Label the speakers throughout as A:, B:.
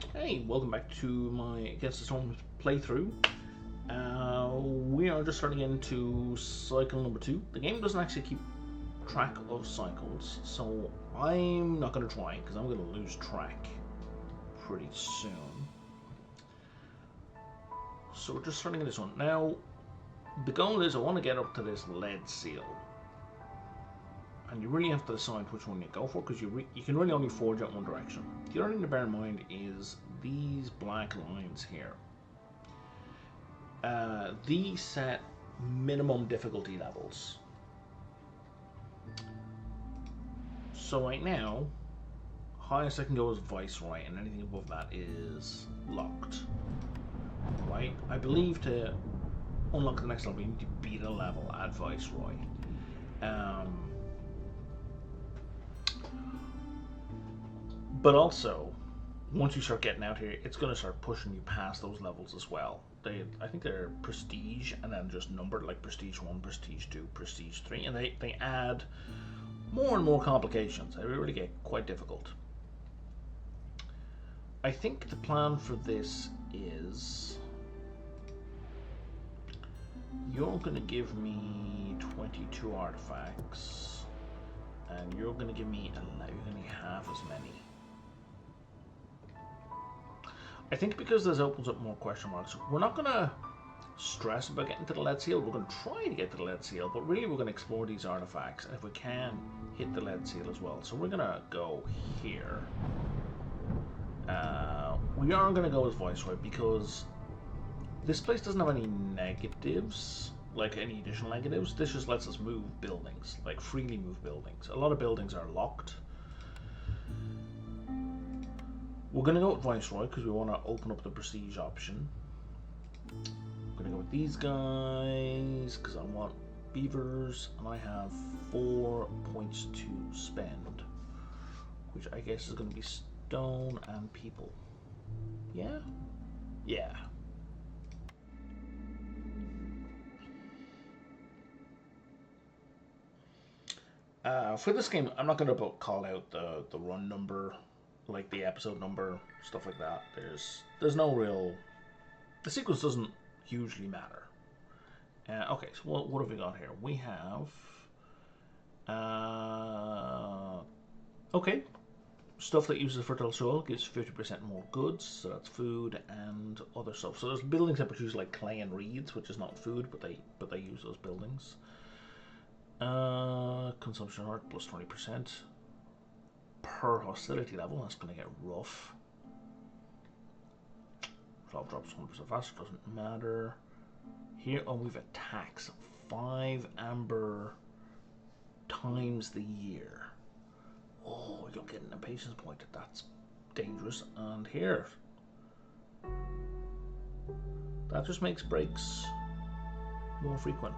A: Hey, welcome back to my Against the Storm playthrough. We are just starting into cycle number 2. The game doesn't actually keep track of cycles, so I'm not going to try because I'm going to lose track pretty soon. So we're just starting this one. Now, the goal is I want to get up to this lead seal. And you really have to decide which one you go for because you can really only forge out one direction. The other thing to bear in mind is these black lines here. These set minimum difficulty levels. So right now, highest I can go is Viceroy, and anything above that is locked. Right? I believe to unlock the next level, you need to beat a level at Viceroy. But also, once you start getting out here, it's going to start pushing you past those levels as well. I think they're Prestige and then just numbered, like Prestige 1, Prestige 2, Prestige 3, and they add more and more complications. They really get quite difficult. I think the plan for this is you're going to give me 22 artifacts, and you're going to give me half as many. I think because this opens up more question marks, we're not going to stress about getting to the lead seal. We're going to try to get to the lead seal, but really we're going to explore these artifacts, and if we can, hit the lead seal as well. So we're going to go here. We are going to go with Viceroy because this place doesn't have any negatives, like any additional negatives. This just lets us move buildings, like freely move buildings. A lot of buildings are locked. We're going to go with Viceroy because we want to open up the Prestige option. I'm going to go with these guys because I want beavers, and I have 4 points to spend, which I guess is going to be stone and people. Yeah? Yeah. For this game, I'm not going to call out the run number, like the episode number, stuff like that. There's no real... The sequence doesn't hugely matter. Okay, so what have we got here? We have... okay. Stuff that uses fertile soil gives 50% more goods, so that's food and other stuff. So there's buildings that produce like clay and reeds, which is not food, but they use those buildings. Consumption art plus 20% per hostility level. That's going to get rough. Drop drops 100% faster, doesn't matter. Here, we've attacks 5 amber times the year. Oh, you'll get an impatience point. That's dangerous. And here, that just makes breaks more frequent.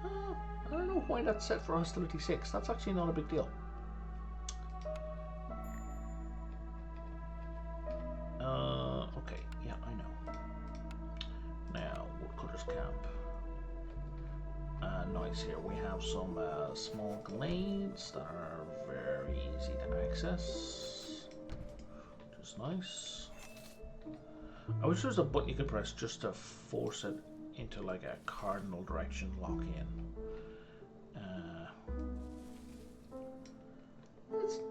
A: I don't know why that's set for hostility 6. That's actually not a big deal. Okay, yeah, I know. Now, Woodcutter's Camp. Nice here. We have some small glades that are very easy to access, which is nice. I wish there was a button you could press just to force it into like a cardinal direction lock-in.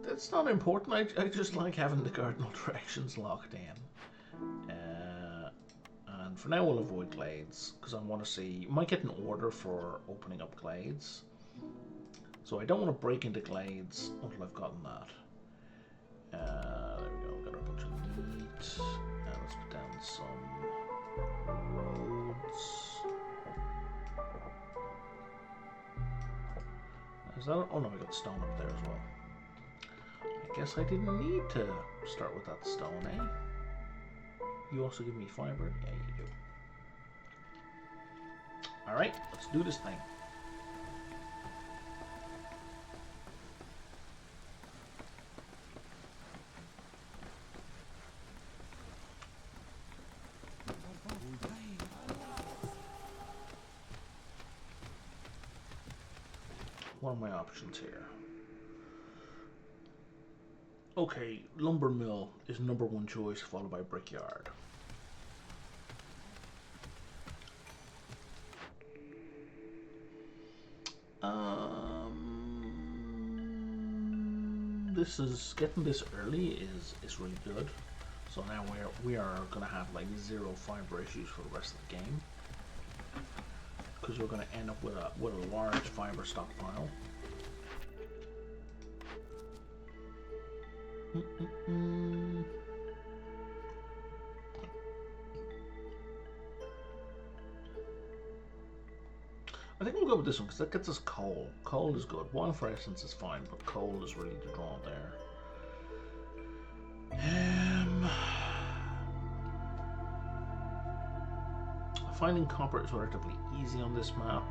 A: It's not important. I just like having the cardinal directions locked in. And for now we'll avoid glades because I want to see... You might get an order for opening up glades. So I don't want to break into glades until I've gotten that. There we go. Got a bunch of meat. Let's put down some roads. Is that... Oh no, we got stone up there as well. I guess I didn't need to start with that stone, eh? You also give me fiber? Yeah, you do. Alright, let's do this thing. What are my options here? Okay, lumber mill is #1 choice, followed by brickyard. This is getting this early is really good. So now we are gonna have like 0 fiber issues for the rest of the game, because we're gonna end up with a large fiber stockpile. I think we'll go with this one because that gets us coal. Coal is good. Wildfire essence is fine, but coal is really the draw there. Finding copper is relatively easy on this map.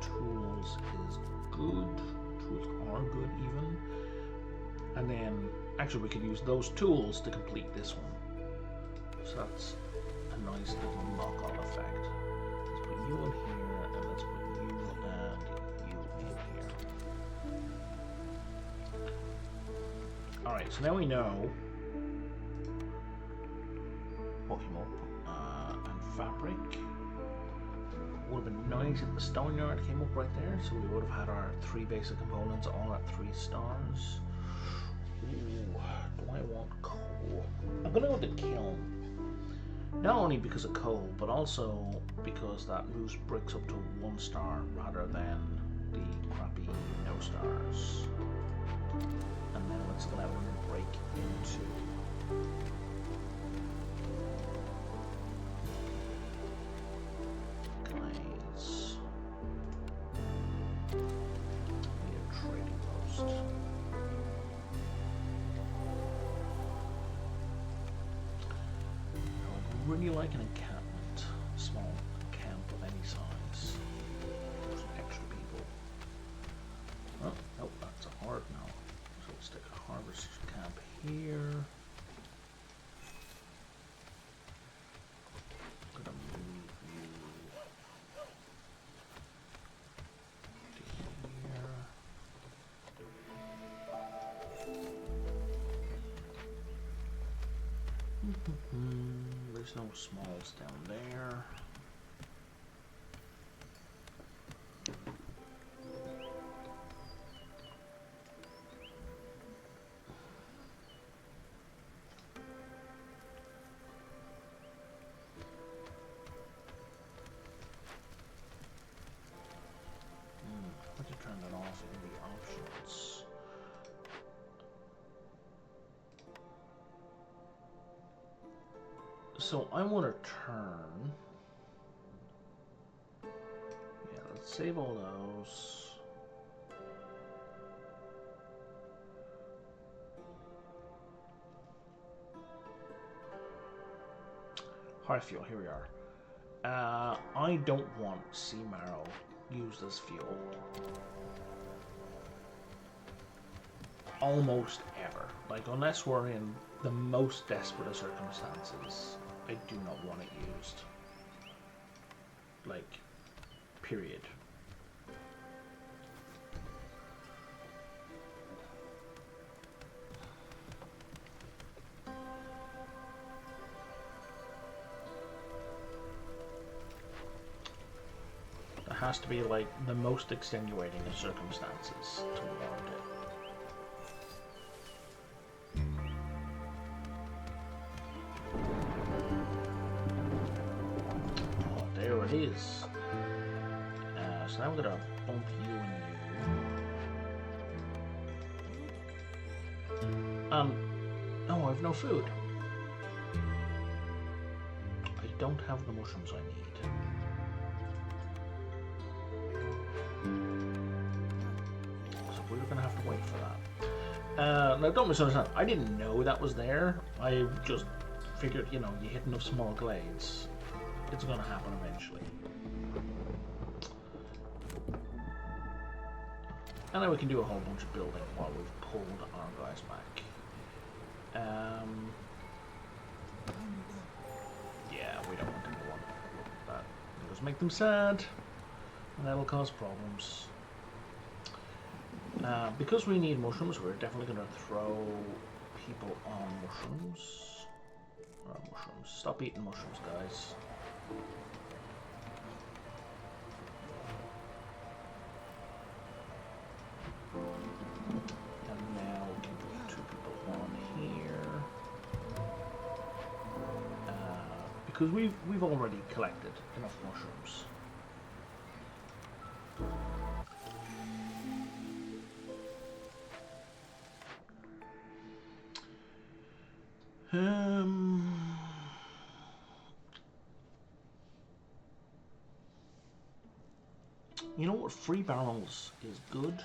A: Tools is good. Tools are good even. And then, actually we could use those tools to complete this one. So that's a nice little knock-on effect. Let's put you in here, and let's put you and you in here. Alright, so now we know what came up. And fabric. Would have been nice if the stone yard came up right there, so we would have had our 3 basic components all at 3 stars. Ooh, do I want coal? I'm gonna go with the kiln. Not only because of coal, but also because that moves bricks up to 1 star rather than the crappy no stars. And now let's go out and break into guys. Need a trading post. Really like an encampment, small camp of any size. Some extra people. Oh, nope, that's a hard no. So we'll stick a harvest camp here. Gonna move you to here. There's no smalls down there. Let's turn that off in the options. So I want to turn. Yeah, let's save all those. Hard fuel, here we are. I don't want sea marrow used as fuel. Almost ever. Like, unless we're in the most desperate of circumstances, I do not want it used. Like, period. It has to be like the most extenuating of circumstances to warrant it. There it is. So now I'm gonna bump you and you. Oh, I have no food. I don't have the mushrooms I need. So we're gonna have to wait for that. Now don't misunderstand, I didn't know that was there. I just figured, you know, you hit enough small glades, it's gonna happen eventually. And now we can do a whole bunch of building while we've pulled our guys back. Yeah, we don't want anyone that. It'll just make them sad, and that'll cause problems. Because we need mushrooms, we're definitely going to throw people on mushrooms. Or mushrooms. Stop eating mushrooms, guys. And now we can put 2 people on here. Because we've already collected enough mushrooms. You know what? Free barrels is good.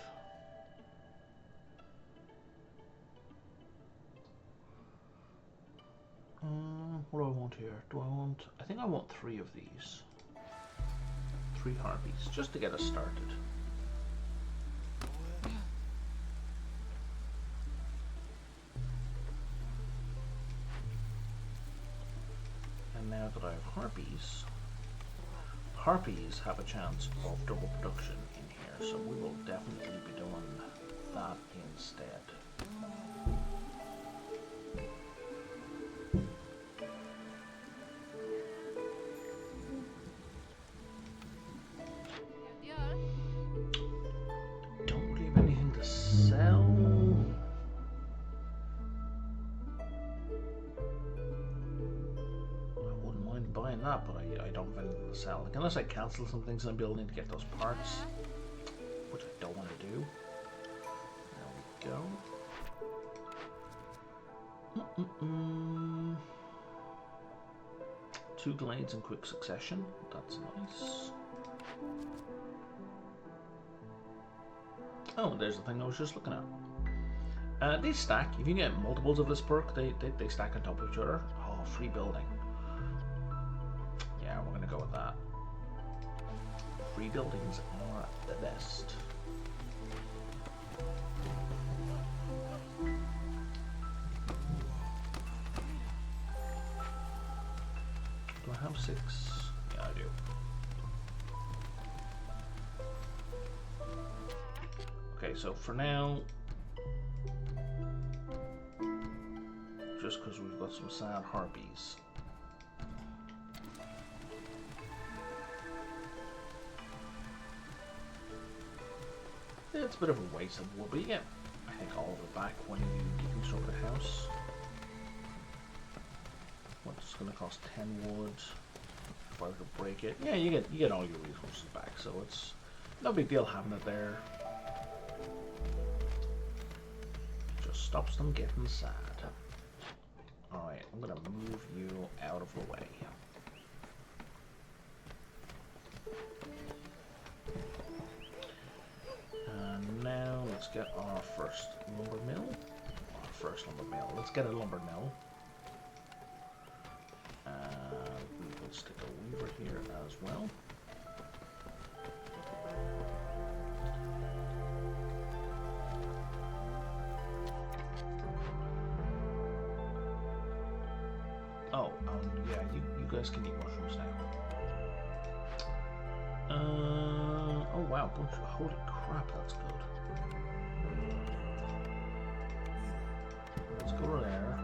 A: What do I want here? I think I want 3 of these. 3 harpies, just to get us started. And now that I have harpies have a chance of double production in here, so we will definitely be doing that instead. Don't really have anything to sell. I wouldn't mind buying that, but I don't have anything to sell. Like, unless I cancel some things I'm building to get those parts, which I don't want to do. There we go. 2 glades in quick succession. That's nice. Oh, there's the thing I was just looking at. They stack. If you get multiples of this perk, they stack on top of each other. Oh, free building. Yeah, we're gonna go with that. Free buildings are the best. Do I have 6? Yeah, I do. Okay, so for now, just because we've got some sad harpies, it's a bit of a waste of wood, but you get, I think, all of it back when you deconstruct the house. What's going to cost 10 wood if I were to break it? Yeah, you get all your resources back, so it's no big deal having it there. Just stops them getting sad. Alright, I'm going to move you out of the way. And now let's get our first lumber mill. Let's get a lumber mill. And we'll stick a weaver here as well. Oh, yeah, you guys can eat mushrooms now. Oh wow, holy crap, that's good. Let's go there.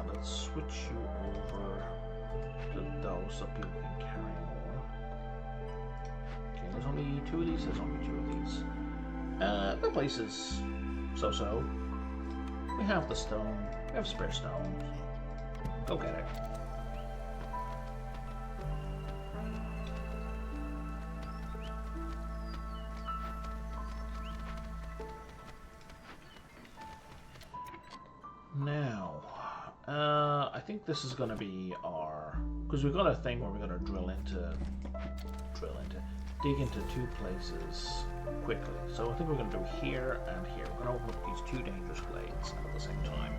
A: Let's switch you over to those so people can carry more. Okay, there's only 2 of these. There's only 2 of these. The place is so-so. We have the stone. We have spare stone. Go get it. Now, I think this is going to be our, because we've got a thing where we're going to dig into 2 places quickly. So I think we're going to do here and here. We're going to open up these 2 dangerous glades at the same time.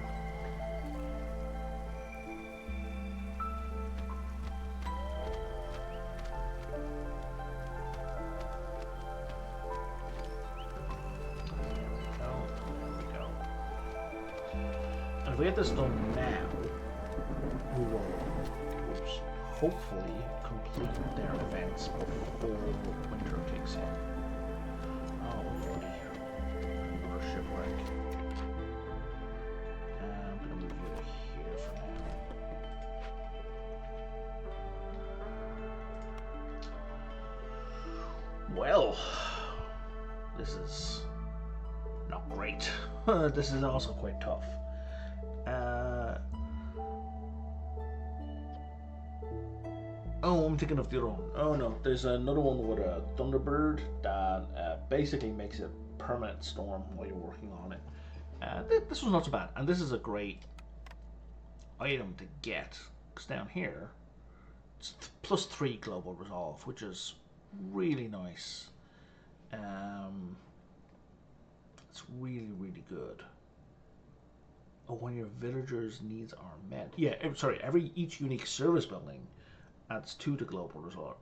A: If we get this done now, we will hopefully complete their events before winter kicks in. Oh, buddy. Another shipwreck. Bit of Well, this is not great. This is also quite tough. Oh, I'm thinking of the other one. Oh no, there's another one with a Thunderbird that basically makes it permanent storm while you're working on it. This was not so bad, and this is a great item to get, because down here it's +3 global resolve, which is really nice. It's really good. Oh, when your villagers' needs are met. Yeah, sorry. Each unique service building adds 2 to global resolve.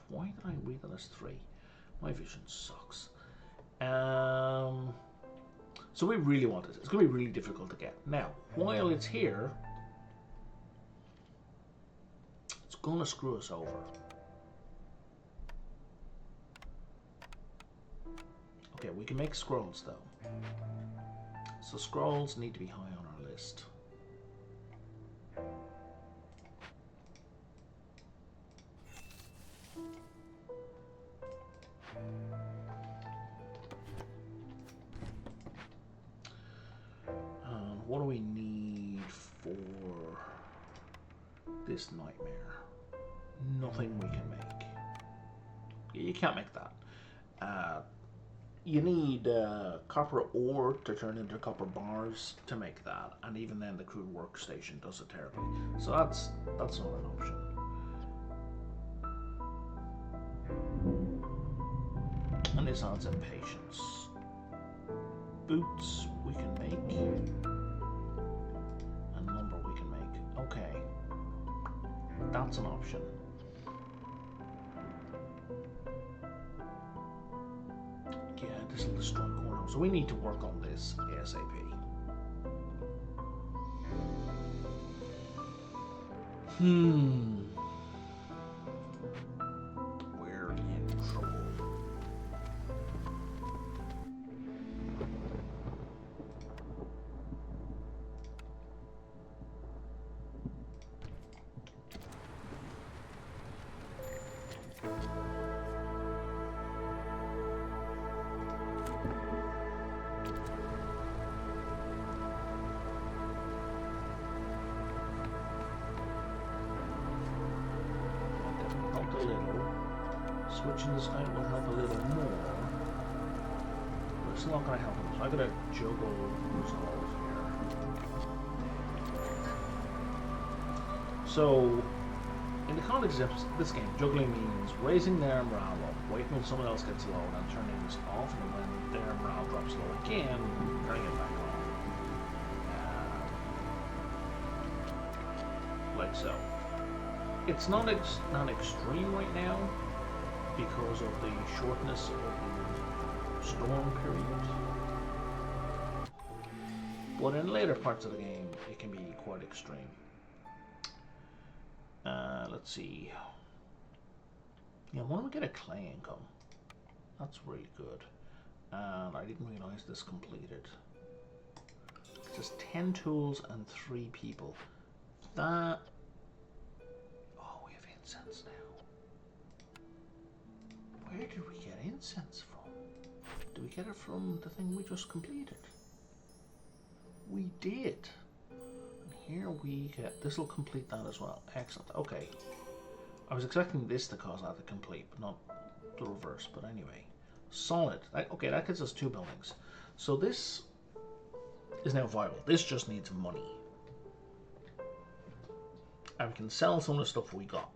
A: Why did I read that as 3? My vision sucks. So we really want this. It's going to be really difficult to get. Now, while it's here, it's going to screw us over. Okay, we can make scrolls though. So scrolls need to be high on our list. What do we need for this nightmare? Nothing we can make. You can't make that. You need copper ore to turn into copper bars to make that, and even then the crude workstation does it terribly. So that's not an option. And this adds impatience. Boots we can make, and lumber we can make. Okay, that's an option. Yeah, this will destroy corner. So we need to work on this ASAP. We're in trouble. Switching this out will help a little more, but it's not going to help him. So I'm going to juggle resolve here. So, in the context of this game, juggling means raising their morale up, waiting when someone else gets low, and turning this off, and when their morale drops low again, turning it back on. Like so. It's not extreme right now, because of the shortness of the storm period. But in later parts of the game, it can be quite extreme. Let's see. Yeah, why don't we get a clay income? That's really good. And I didn't realize this completed. It says 10 tools and 3 people. That... Oh, we have incense now. Where did we get incense from? Did we get it from the thing we just completed? We did. And here we get... This will complete that as well. Excellent. Okay. I was expecting this to cause that to complete, but not the reverse. But anyway. Solid. Okay, that gets us 2 buildings. So this is now viable. This just needs money. And we can sell some of the stuff we got.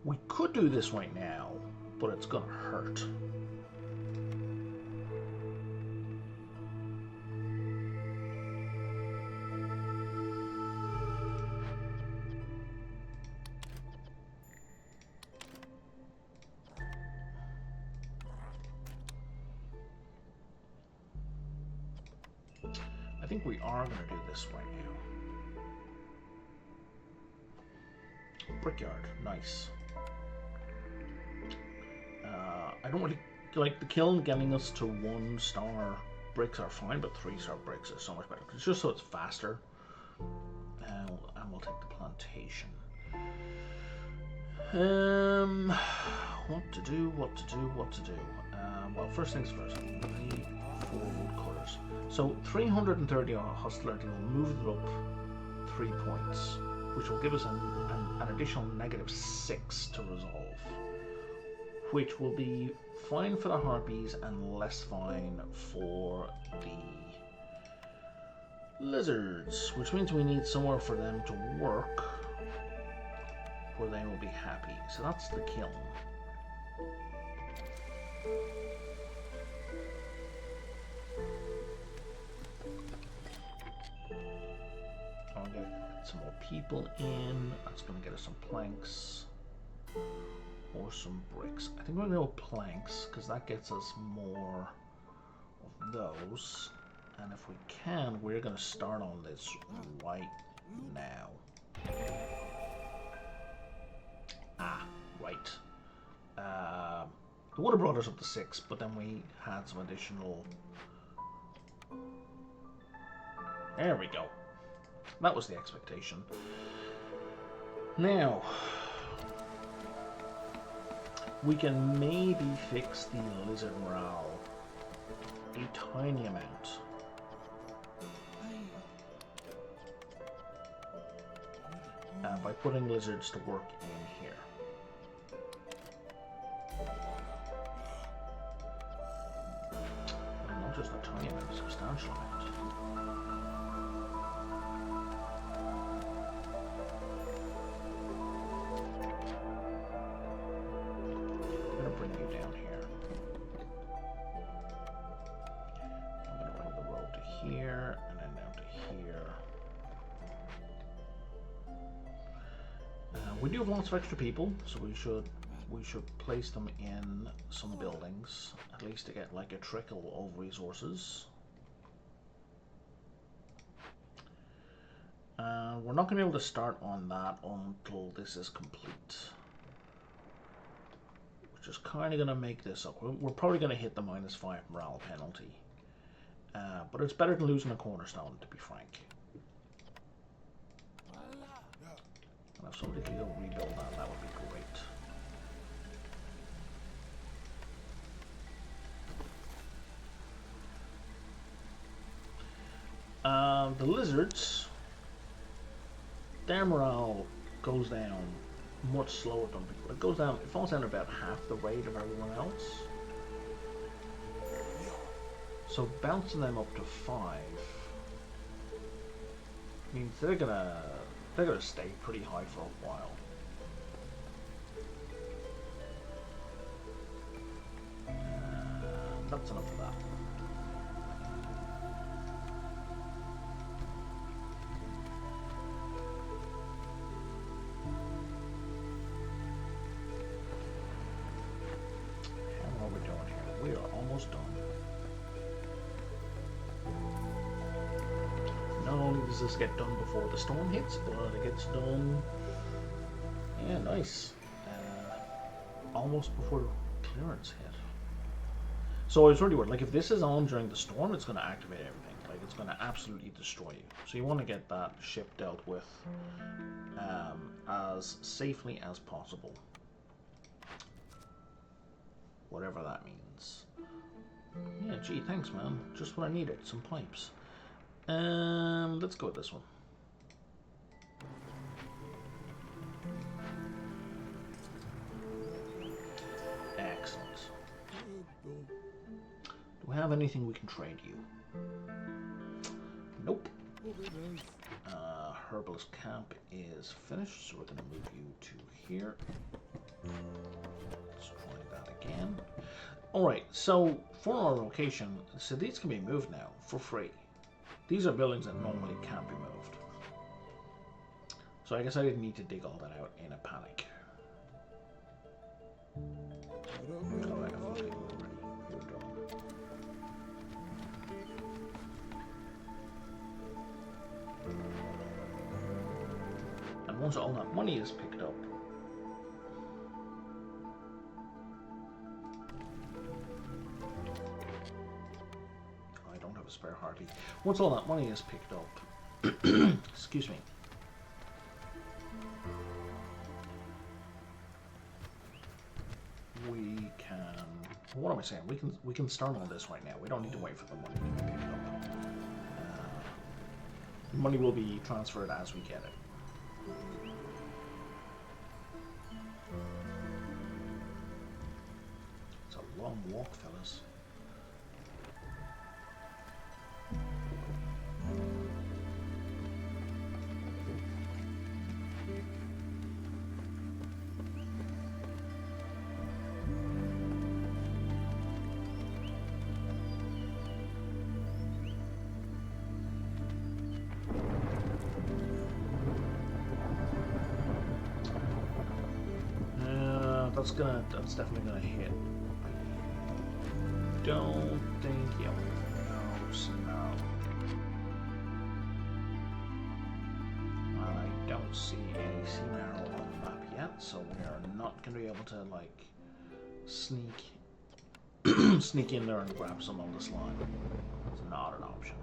A: We could do this right now, but it's gonna hurt. I think we are gonna do this right now. Brickyard, nice. I don't really like the kiln getting us to 1 star bricks are fine, but 3-star bricks is so much better. It's just so it's faster. And we'll take the plantation. What to do? Well, first things first. We need 4 wood cutters. So 330 hostility will move it up 3 points, which will give us an additional -6 to resolve, which will be fine for the harpies and less fine for the lizards, which means we need somewhere for them to work where they will be happy. So that's the kiln. I'll get some more people in. That's going to get us some planks or some bricks. I think we're going to go planks because that gets us more of those. And if we can, we're going to start on this right now. Right. It would have brought us up to 6, but then we had some additional... There we go. That was the expectation. Now, we can maybe fix the lizard morale a tiny amount. By putting lizards to work in here. Well, not just a tiny amount, a substantial amount. I'm going to bring you down here. I'm going to bring the road to here, and then down to here. We do have lots of extra people, so we should place them in some buildings, at least to get like a trickle of resources. We're not going to be able to start on that until this is complete, which is kind of going to make this up. We're probably going to hit the -5 morale penalty, but it's better than losing a cornerstone, to be frank. And if somebody could go rebuild that would be great. The lizards, their morale goes down much slower than people. It falls down about half the rate of everyone else. So bouncing them up to 5 means they're gonna stay pretty high for a while. That's enough of that. How are we doing here? We are almost done. Not only does this get done before the storm hits, but it gets done, yeah, nice, almost before clearance hit. So I was really worried, like if this is on during the storm, it's going to activate everything, like it's going to absolutely destroy you. So you want to get that ship dealt with as safely as possible, whatever that means. Yeah, gee, thanks man, just what I needed, some pipes. Let's go with this one. Excellent. Do we have anything we can trade you? Nope. Herbalist camp is finished, so we're going to move you to here. Let's try that again. Alright, so for our location, so these can be moved now for free. These are buildings that normally can't be moved. So I guess I didn't need to dig all that out in a panic. Alright, I think we're ready. We're done. And once all that money is picked up, I don't a spare hardly. Once all that money is picked up, excuse me. We can. What am I saying? We can start on this right now. We don't need to wait for the money to be picked up. Money will be transferred as we get it. It's a long walk, fellas. That's definitely gonna hit. I don't think, yeah, no, snow. I don't see any sea marrow on the map yet, so we are not gonna be able to like sneak sneak in there and grab some on this line. It's not an option.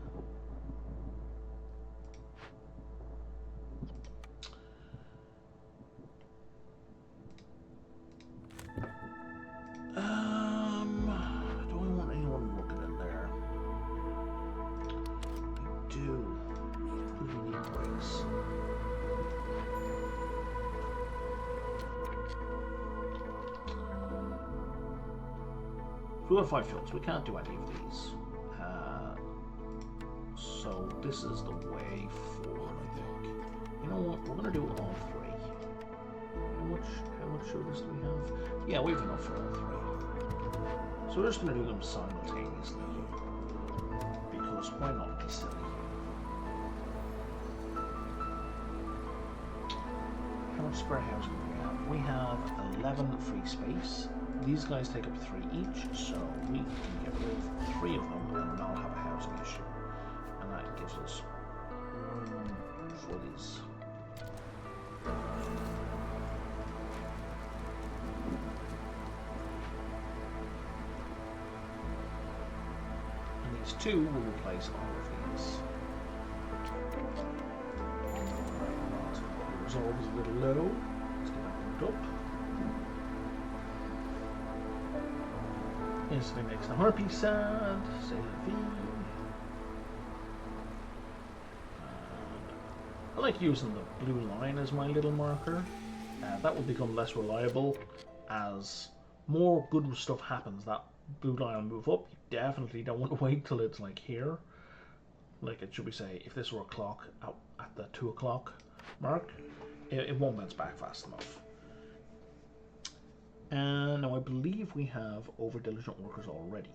A: Do I want anyone looking in there? I do. Because we need breaks. We got 5 films. We can't do any of these. So this is the way forward, I think. You know what? We're gonna do all 3. How much service do we have? Yeah, we have enough for all 3. So we're just going to do them simultaneously. Because why not be silly? How much spare housing do we have? We have 11 free space. These guys take up 3 each, so we can get rid of 3 of them and not have a housing issue. And that gives us room for these. These 2 will replace all of these. Resolve is a little low. Let's get that bumped up. Instantly makes the harpy sad. Say V. I like using the blue line as my little marker. That will become less reliable as more good stuff happens. That blue line will move up. You definitely don't want to wait till it's like here. Like it should be say, if this were a clock out at the 2 o'clock mark, it won't bounce back fast enough. And now I believe we have over diligent workers already.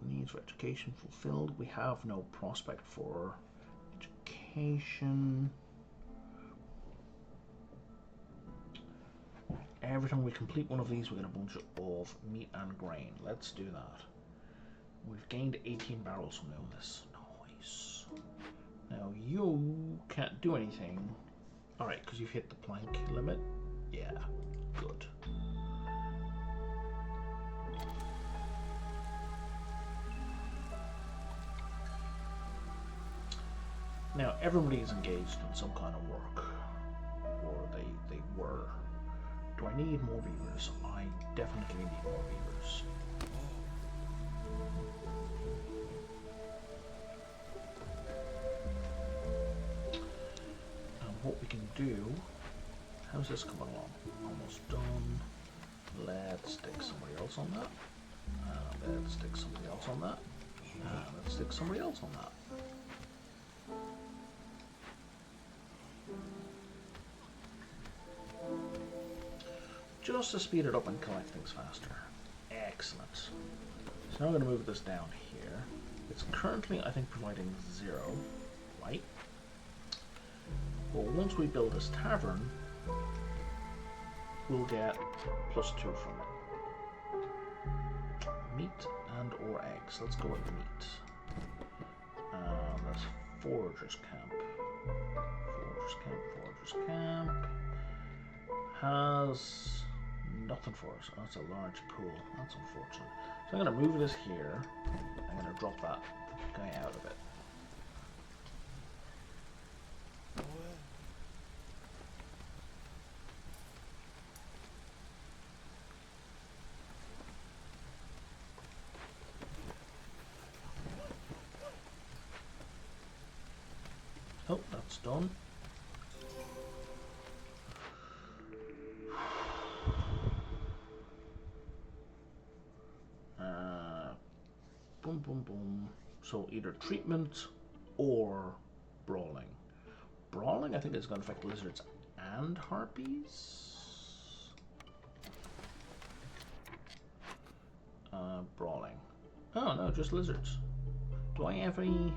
A: Needs for education fulfilled. We have no prospect for education. Every time we complete one of these, we get a bunch of meat and grain. Let's do that. We've gained 18 barrels from doing this. Nice. Now you can't do anything. Alright, because you've hit the plank limit. Yeah, good. Now everybody is engaged in some kind of work. Or they were. Do I need more beavers? I definitely need more beavers. And what we can do... How's this coming along? Almost done. Let's stick somebody else on that. Let's stick somebody else on that. Let's stick somebody else on that. Just to speed it up and collect things faster. Excellent. So now I'm going to move this down here. It's currently, I think, providing 0, right? But once we build this tavern, we'll get +2 from it. Meat and or eggs. Let's go with meat. That's foragers camp. Foragers camp. Has nothing for us. Oh, it's a large pool. That's unfortunate. So I'm going to move this here. I'm going to drop that guy out of it. Oh, that's done. Boom, boom, boom. So either treatment or brawling. Brawling, I think, is going to affect lizards and harpies. Brawling. Oh, no, just lizards. Do I have any...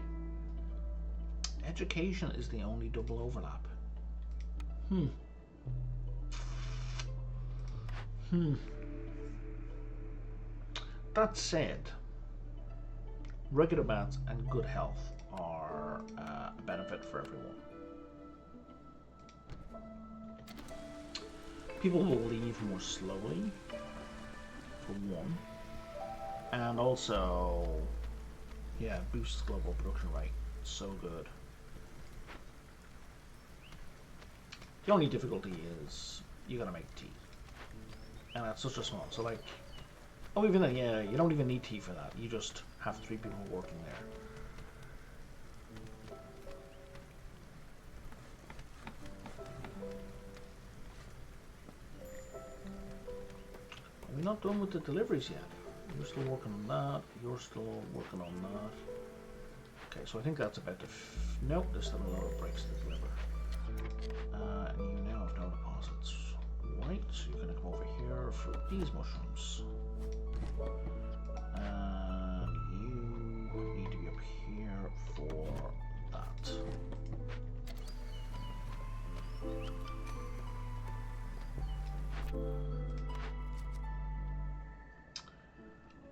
A: Education is the only double overlap. That said, regular bats and good health are a benefit for everyone. People will leave more slowly, for one. And also, yeah, boosts global production rate. So good. The only difficulty is you gotta make tea. And that's such a small, so like, oh, even then, yeah, you don't even need tea for that. You just have 3 people working there. Are we not done with the deliveries yet? You're still working on that. You're still working on that. Okay, so I think that's about to... Nope, there's still a lot of bricks to deliver. And you now have no deposits. Right, so you're going to come over here for these mushrooms. And you need to be up here for that.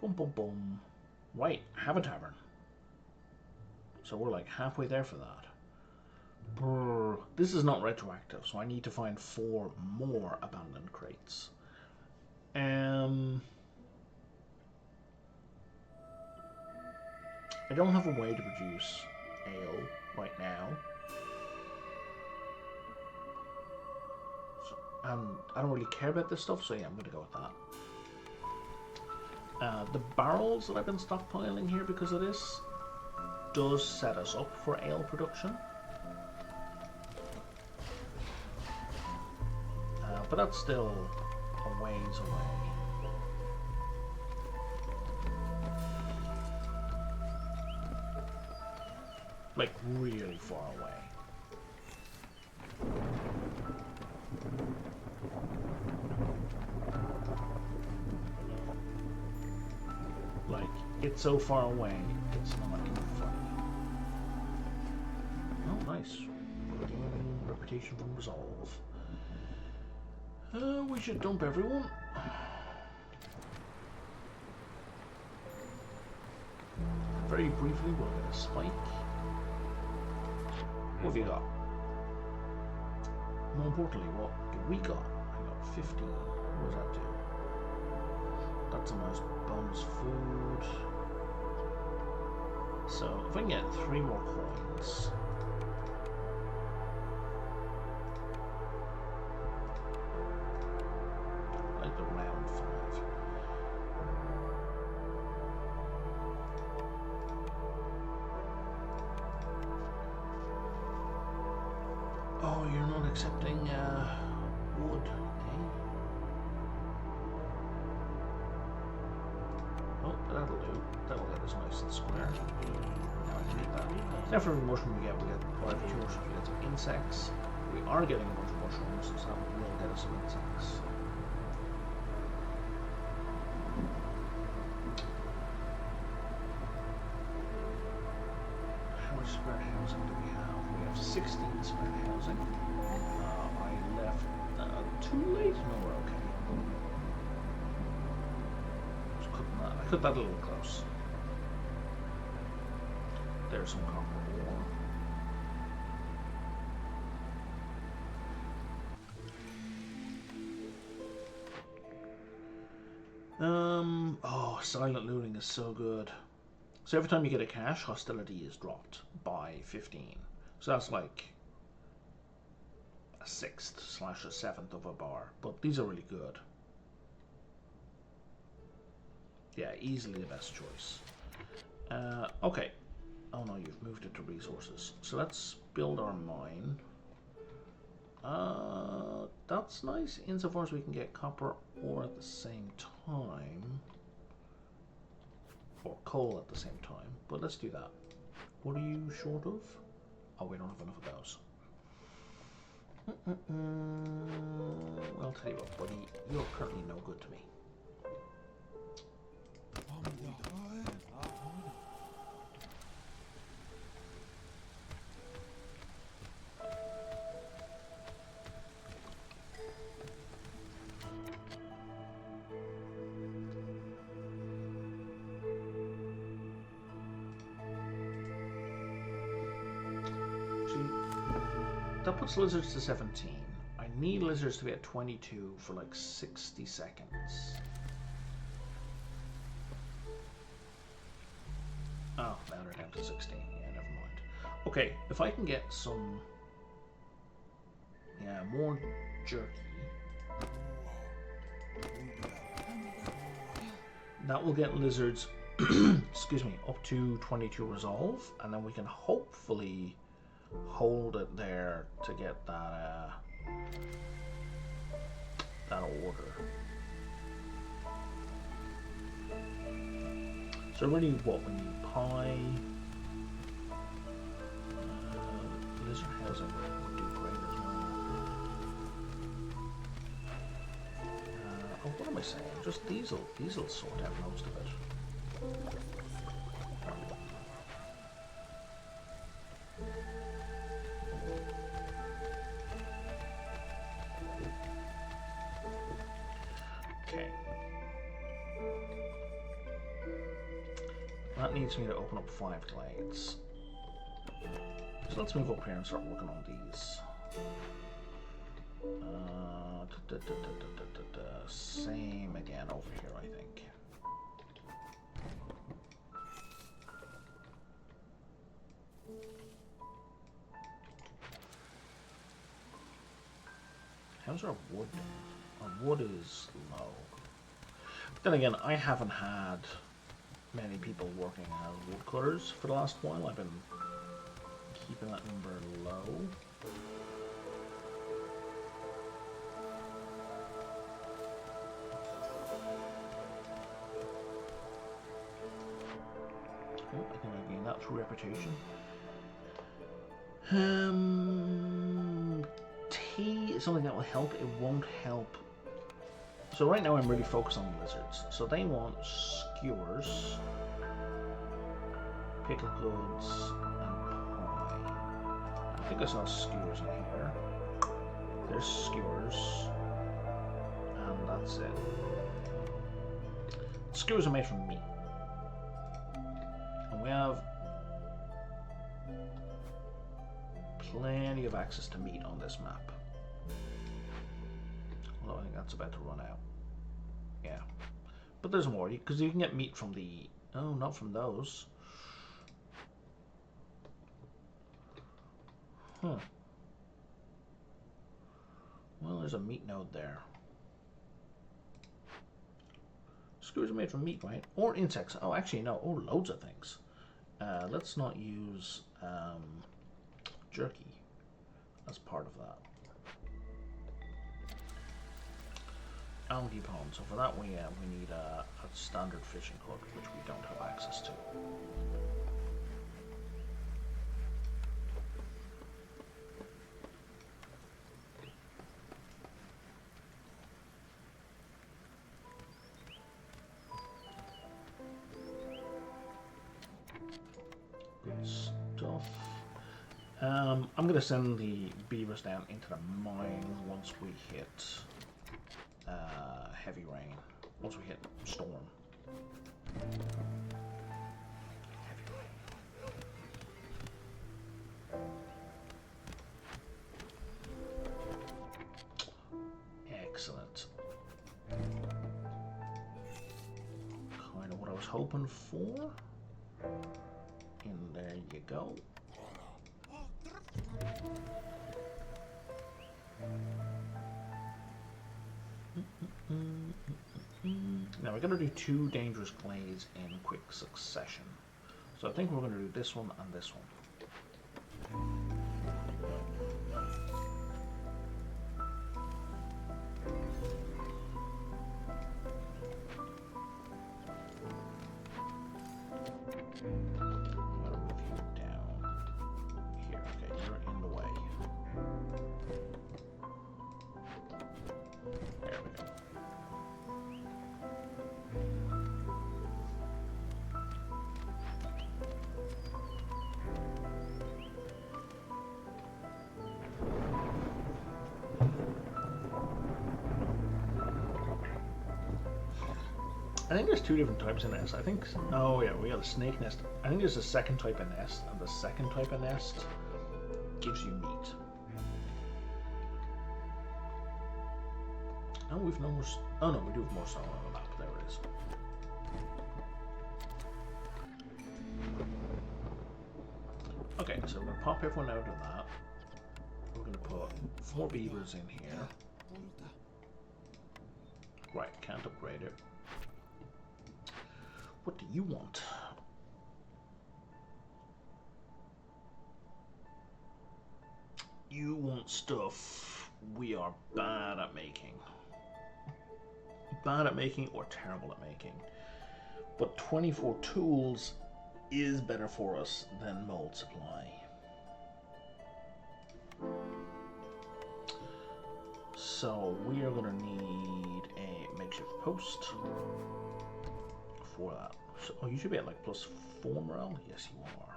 A: Boom, boom, boom. Right, have a tavern. So we're like halfway there for that. Brr. This is not retroactive, so I need to find 4 more abandoned crates. I don't have a way to produce ale right now. So, and I don't really care about this stuff, so yeah, I'm going to go with that. The barrels that I've been stockpiling here because of this does set us up for ale production. But that's still a ways away. Like, really far away. Like, it's so far away, it's not even funny. Oh, nice. Reputation from Resolve. We should dump everyone. Very briefly, we'll get a spike. What have you got? More importantly, what do we got? I got 15. What does that do? That's a nice bonus food. So, if I can get 3 more coins. Like the round 5. Oh, you're not accepting wood, eh? Oh, that'll do. That'll get us nice and square. Now I can eat that. Now for every mushroom we get 5 2 mushrooms, we get some insects. We are getting a bunch of mushrooms, so that will get us some insects. How much spare housing do we have? We have 16 spare housing. I left too late. No, we're okay. Just cut that. I cut that a little close. There's some copper ore. Oh, silent looting is so good. So every time you get a cache, hostility is dropped by 15. So that's like a sixth slash a seventh of a bar. But these are really good. Yeah, easily the best choice. Okay. Oh no, you've moved it to resources. So let's build our mine. That's nice insofar as we can get copper ore at the same time. Or coal at the same time. But let's do that. What are you short of? Oh, we don't have enough of those. I'll tell you what, buddy. You're currently no good to me. That puts lizards to 17. I need lizards to be at 22 for like 60 seconds. Oh, now they're down to 16. Yeah, never mind. Okay, if I can get some... Yeah, more jerky. That will get lizards, excuse me, up to 22 resolve, and then we can hopefully hold it there to get that that order. So really, what we need pie, lizard housing would do great as well. Oh, what am I saying? Just these will sort out most of it. That needs me to open up 5 glades. So let's move up here and start working on these. Same again over here, I think. How's our wood doing? Our wood is low. But then again, I haven't had many people working as woodcutters for the last while. I've been keeping that number low. Oh, I think I gained that through reputation. Tea is something that will help. It won't help. So right now I'm really focused on lizards. So they want skewers, pickled goods, and pie. I think I saw skewers in here. There's skewers, and that's it. Skewers are made from meat. And we have plenty of access to meat on this map. Although I think that's about to run out. Yeah. But there's more, because you can get meat from the... Oh, not from those. Huh. Well, there's a meat node there. Skewers are made from meat, right? Or insects. Oh, actually, no. Oh, loads of things. Let's not use jerky as part of that. Algae pond. So for that, we need a standard fishing hook, which we don't have access to. Good stuff. I'm going to send the beavers down into the mine once we hit heavy rain. Once we hit storm. Heavy rain. Excellent. was hoping for. And there you go. Now we're going to do 2 dangerous glades in quick succession. So I think we're going to do this one and this one. I think there's 2 different types of nest. I think, oh yeah, we got a snake nest. I think there's a second type of nest, and the second type of nest gives you meat. Oh, we've no more, oh no, we do have more stone on the map, there it is. Okay, so we're going to pop everyone out of that. We're going to put 4 beavers in here. Right, can't upgrade it. What do you want? You want stuff we are bad at making. Bad at making or terrible at making. But 24 tools is better for us than mold supply. So we are going to need a makeshift post for that. So, oh, you should be at like +4 morale? Yes, you are.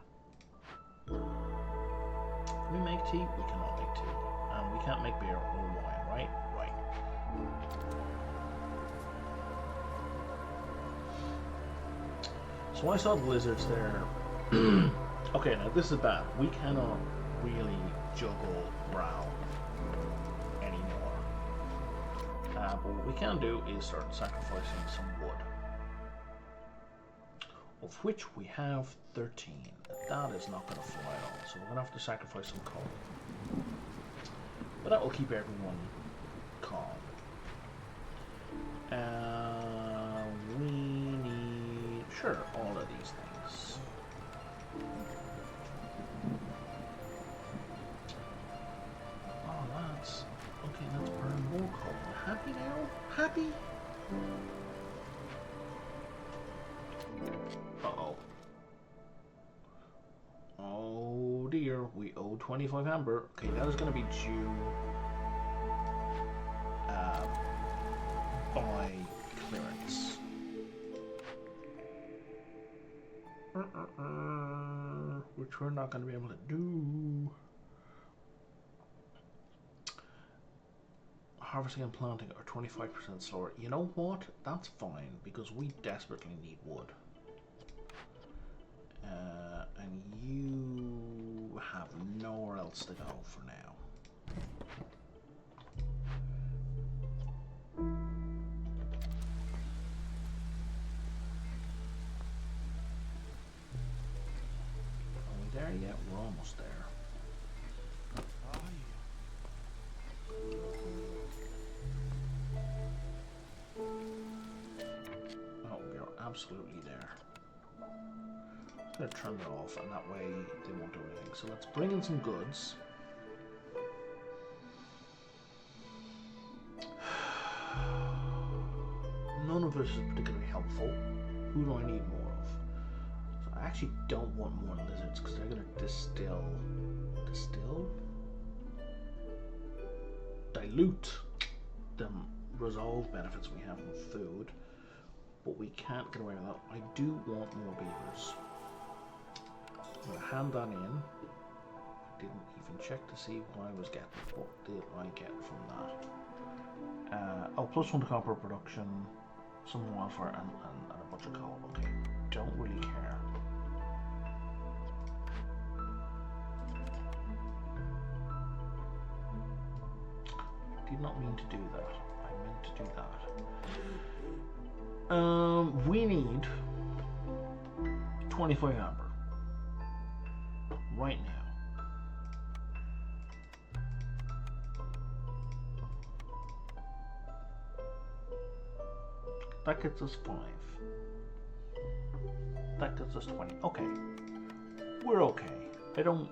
A: Can we make tea? We cannot make tea. And we can't make beer or wine, right? Right. So I saw the lizards there. Okay, now this is bad. We cannot really juggle morale anymore. But what we can do is start sacrificing some wood. Of which we have 13. That is not going to fly at all, so we're going to have to sacrifice some coal. But that will keep everyone calm. We need, sure, all of these things. Oh, that's, okay, let's burn more coal. Happy now? Happy? Uh-oh. Oh dear, we owe 25 amber. Okay, that is going to be due by clearance. Which we're not going to be able to do. Harvesting and planting are 25% slower. You know what? That's fine, because we desperately need wood. And you have nowhere else to go for now. Are we there yet? We're almost there. Oh, we're absolutely there. I'm going to turn it off, and that way they won't do anything. So let's bring in some goods. None of this is particularly helpful. Who do I need more of? So I actually don't want more lizards, because they're going to dilute the resolve benefits we have in food. But we can't get away with that. I do want more beavers. I'm going to hand that in. I didn't even check to see what I was getting. What did I get from that? Oh, +1 to copper production, some wildfire, and a bunch of coal. Okay, don't really care. I did not mean to do that. I meant to do that. We need 25 amber. Right now. That gets us 5. That gets us 20. Okay. We're okay. I don't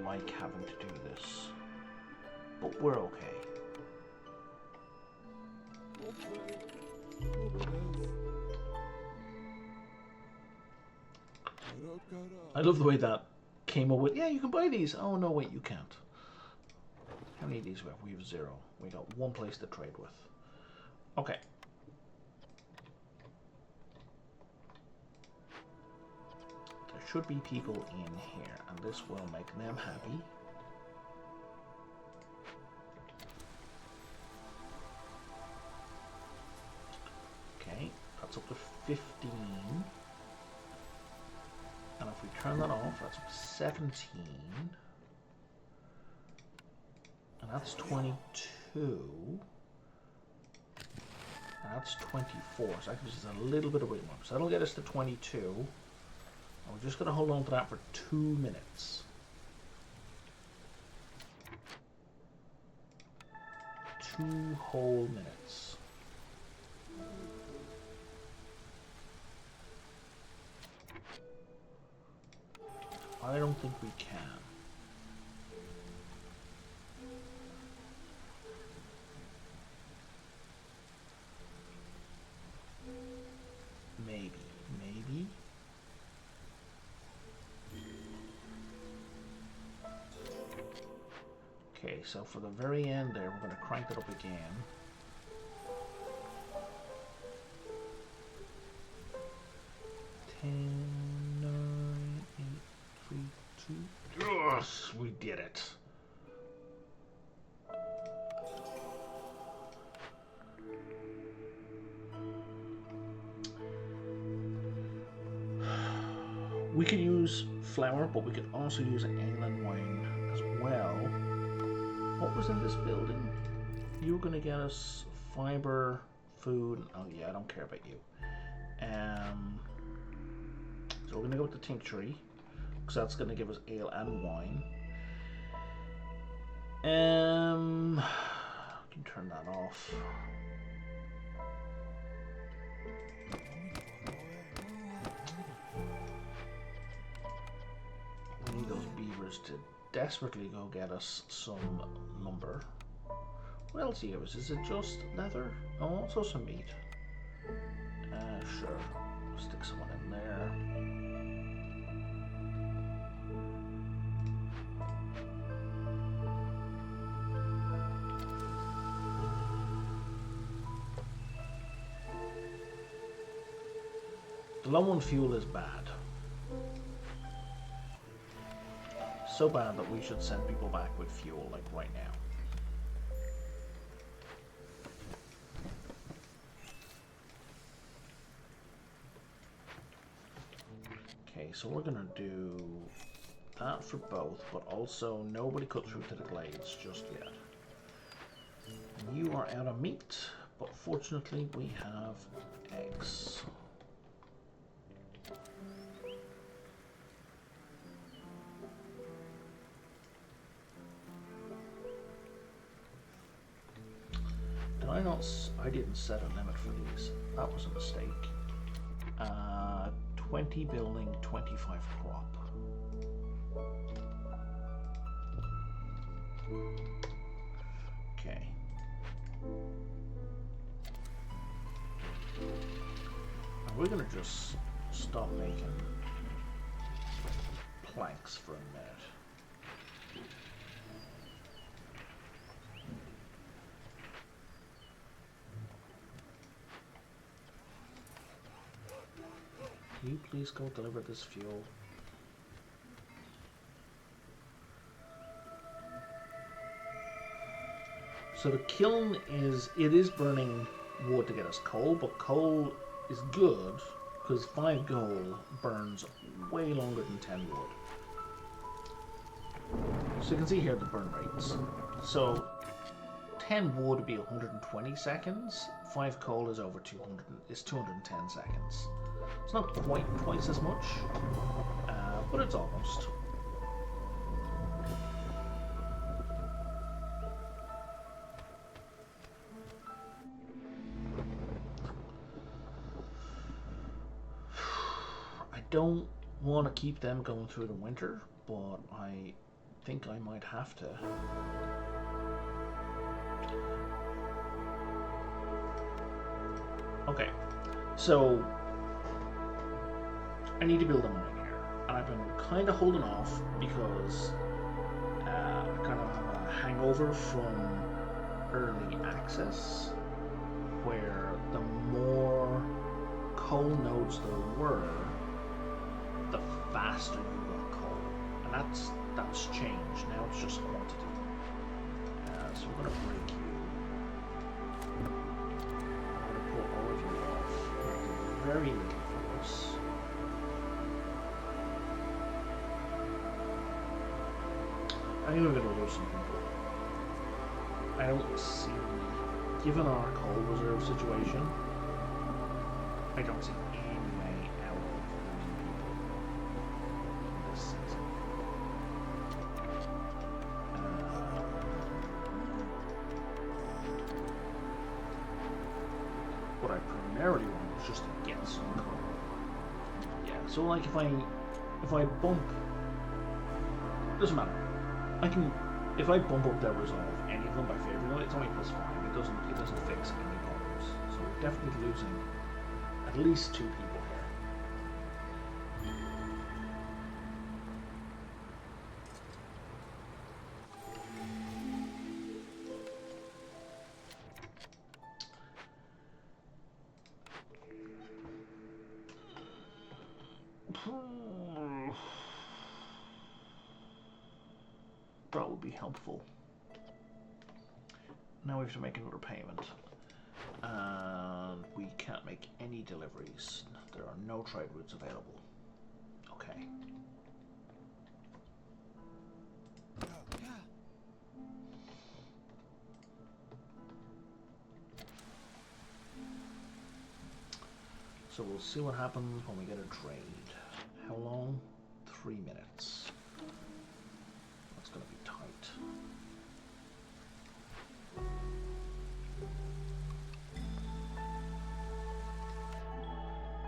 A: like having to do this. But we're okay. I love the way that came up with, yeah, you can buy these. Oh, no, wait, you can't. How many of these we have? We have 0. We got one place to trade with. Okay. There should be people in here, and this will make them happy. Okay, that's up to 15. And if we turn that off, that's up to 17. And that's 22. And that's 24. So that gives us a little bit of wiggle room. So that'll get us to 22. And we're just going to hold on to that for 2 minutes. 2 whole minutes. I don't think we can. Maybe. Okay, so for the very end there, we're going to crank it up again. Yes, we did it. We could use flour, but we could also use ale and wine as well. What was in this building? You were going to get us fiber, food. Oh yeah, I don't care about you. So we're going to go with the tinctury, because that's going to give us ale and wine. I can turn that off. We need those beavers to desperately go get us some lumber. What else do you give us? Is it just leather? Oh, also some meat. Sure. Stick someone in there. The low on fuel is bad. So bad that we should send people back with fuel, like right now. Okay, so we're gonna do that for both, but also nobody cut through to the glades just yet. You are out of meat, but fortunately we have eggs. I didn't set a limit for these. That was a mistake. 20 building, 25 crop. Okay. And we're gonna just stop making planks for a minute. Can you please go deliver this fuel? So the kiln it is burning wood to get us coal, but coal is good because 5 gold burns way longer than 10 wood. So you can see here the burn rates. So 10 wood would be 120 seconds. 5 coal is over 200. Is 210 seconds. It's not quite twice as much, but it's almost. I don't want to keep them going through the winter, but I think I might have to. Okay, so I need to build a mine here, and I've been kind of holding off because I kind of have a hangover from early access, where the more coal nodes there were, the faster you got coal, and that's changed. Now it's just quantity. So we're gonna break you. Very little for us. I think we're going to lose some people. I don't see, given our coal reserve situation, I don't see any way out of losing people in this season. What I primarily want is just to get some coal. Yeah, so like if I bump, doesn't matter. I can, if I bump up their resolve, any of them by favoring them, it's only +5. It doesn't fix any problems. So we're definitely losing at least 2 people here. That would be helpful. Now we have to make another payment. And we can't make any deliveries. There are no trade routes available. Okay. So we'll see what happens when we get a trade. How long? 3 minutes. That's going to be tight.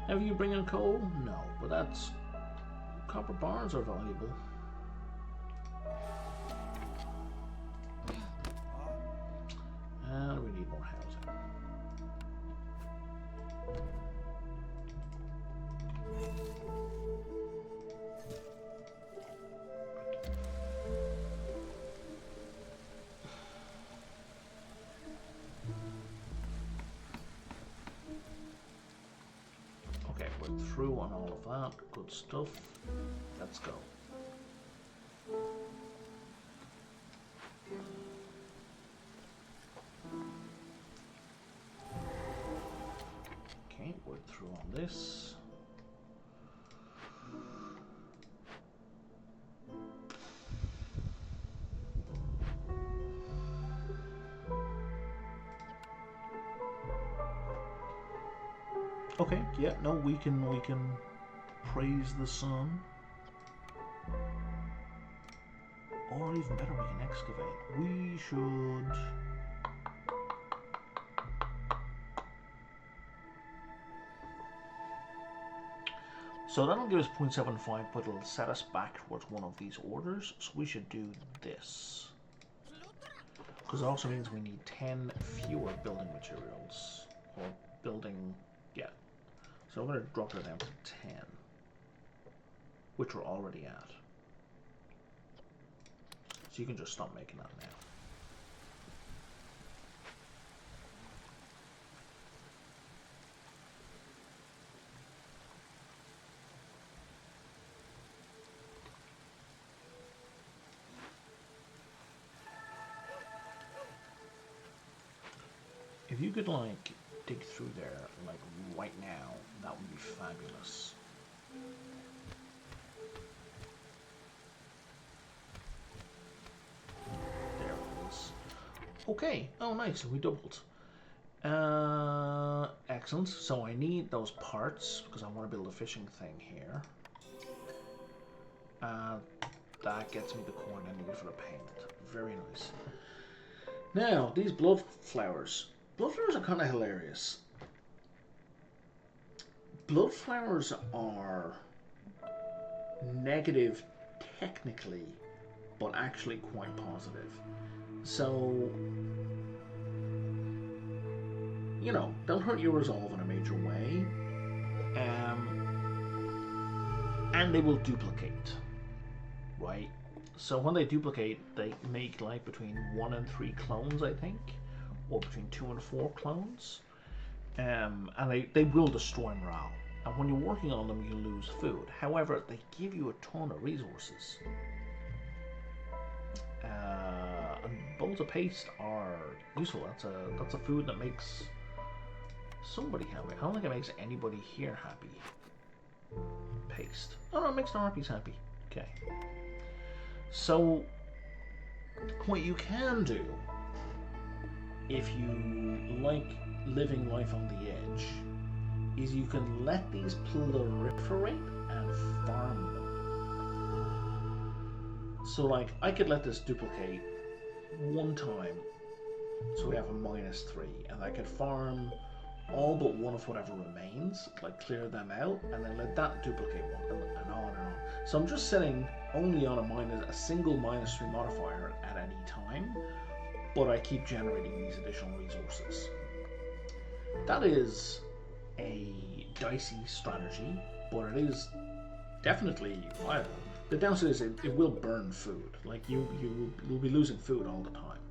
A: Have you bring in coal? No, but that's... copper bars are valuable. And we need more housing. Okay, we're through on all of that. Good stuff. Let's go. Okay, we're through on this. Okay, yeah, no, we can praise the sun. Or even better, we can excavate. We should... So that'll give us 0.75, but it'll set us back towards one of these orders. So we should do this. Because it also means we need 10 fewer building materials. Or building... yeah. So I'm going to drop that down to 10. Which we're already at. So you can just stop making that now. If you could, like, dig through there, like, right now, that would be fabulous. There it is. Okay. Oh, nice. We doubled. Excellent. So I need those parts because I want to build a fishing thing here. That gets me the coin I need for the payment. Very nice. Now, these blood flowers. Blood flowers are kind of hilarious. Blood flowers are negative technically, but actually quite positive. So, you know, they'll hurt your resolve in a major way. And they will duplicate, right? So when they duplicate, they make like between 1 and 3 clones, I think, or between 2 and 4 clones. And they will destroy morale. And when you're working on them, you lose food. However, they give you a ton of resources. And bowls of paste are useful. That's a food that makes somebody happy. I don't think it makes anybody here happy. Paste. Oh no, it makes the harpies happy. Okay. So, what you can do, if you like living life on the edge, is you can let these proliferate and farm them. So like, I could let this duplicate one time, so we have a -3, and I could farm all but one of whatever remains, like clear them out, and then let that duplicate one, and on and on. So I'm just sitting only on a single -3 modifier at any time, but I keep generating these additional resources. That is a dicey strategy, but it is definitely viable. The downside is it will burn food. Like you will be losing food all the time.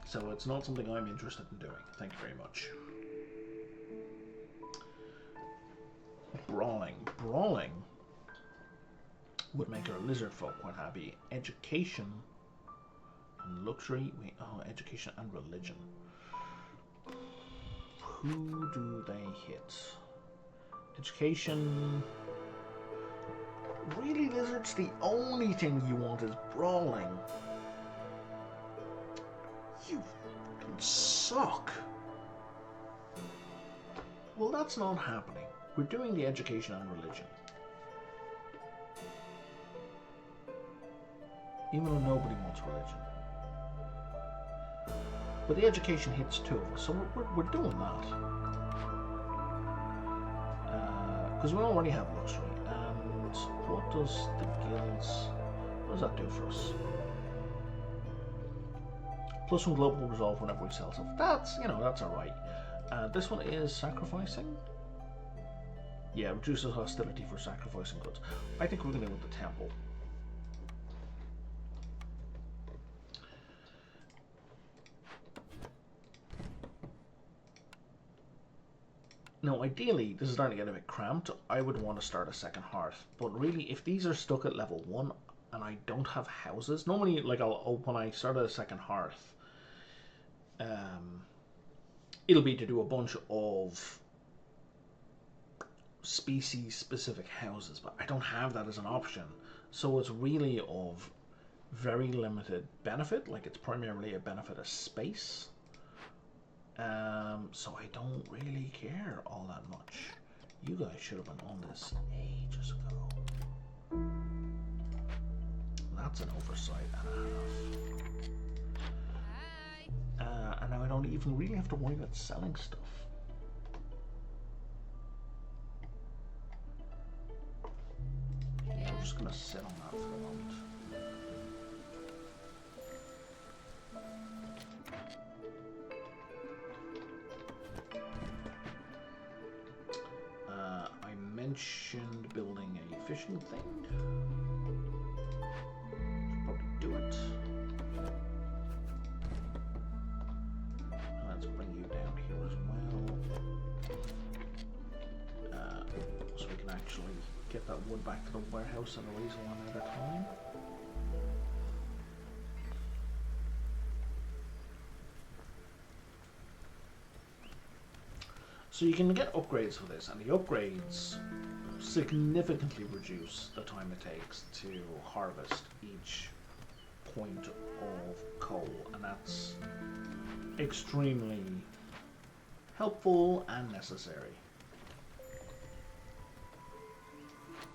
A: So it's not something I'm interested in doing. Thank you very much. Brawling would make our lizard folk quite happy. Education and luxury. Education and religion. Who do they hit? Education. Really, lizards? The only thing you want is brawling. You fucking suck. Well, that's not happening. We're doing the education and religion. Even though nobody wants religion. But the education hits 2 of us, so we're doing that. Because we already have luxury. And what does the guilds... What does that do for us? +1 global resolve whenever we sell stuff. That's, that's alright. This one is sacrificing. Yeah, reduces hostility for sacrificing goods. I think we're going to go with the temple. Now, ideally, this is starting to get a bit cramped. I would want to start a second hearth. But really, if these are stuck at level 1 and I don't have houses, normally, like, when I start a second hearth, it'll be to do a bunch of species-specific houses, but I don't have that as an option. So it's really of very limited benefit, like it's primarily a benefit of space. So I don't really care all that much. You guys should have been on this ages ago. That's an oversight and a half. And now I don't even really have to worry about selling stuff. Yeah, I'm just gonna sit on that for a moment. I mentioned building a fishing thing. Should probably do it. Let's bring you down here as well. So we can actually get that wood back to the warehouse in a reasonable amount of time. So you can get upgrades for this, and the upgrades significantly reduce the time it takes to harvest each point of coal, and that's extremely helpful and necessary.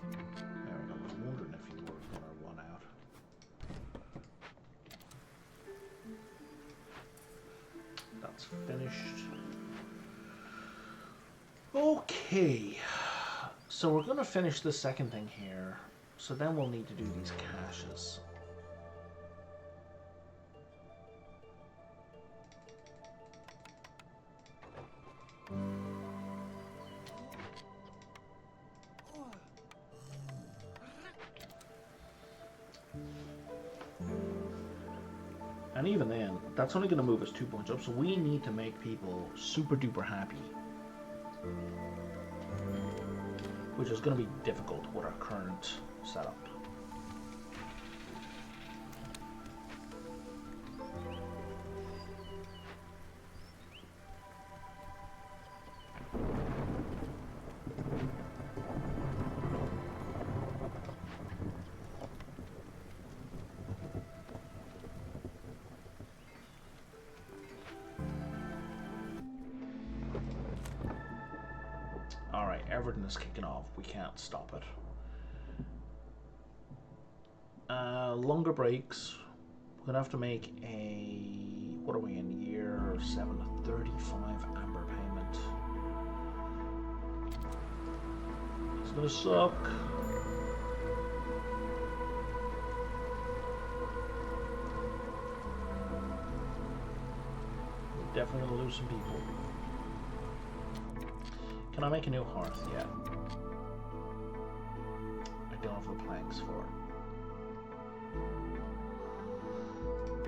A: There we go. I was wondering if you were going to run out. That's finished. Okay. So we're going to finish the second thing here. So then we'll need to do these caches. And even then, that's only going to move us 2 points up, so we need to make people super duper happy. Which is going to be difficult with our current setup. Alright, everything is kicking off. We can't stop it. Longer breaks. We're gonna have to make a... What are we in? Year 7? 35 amber payment. It's gonna suck. We're definitely gonna lose some people. Can I make a new hearth? Yeah. I don't have the planks for it.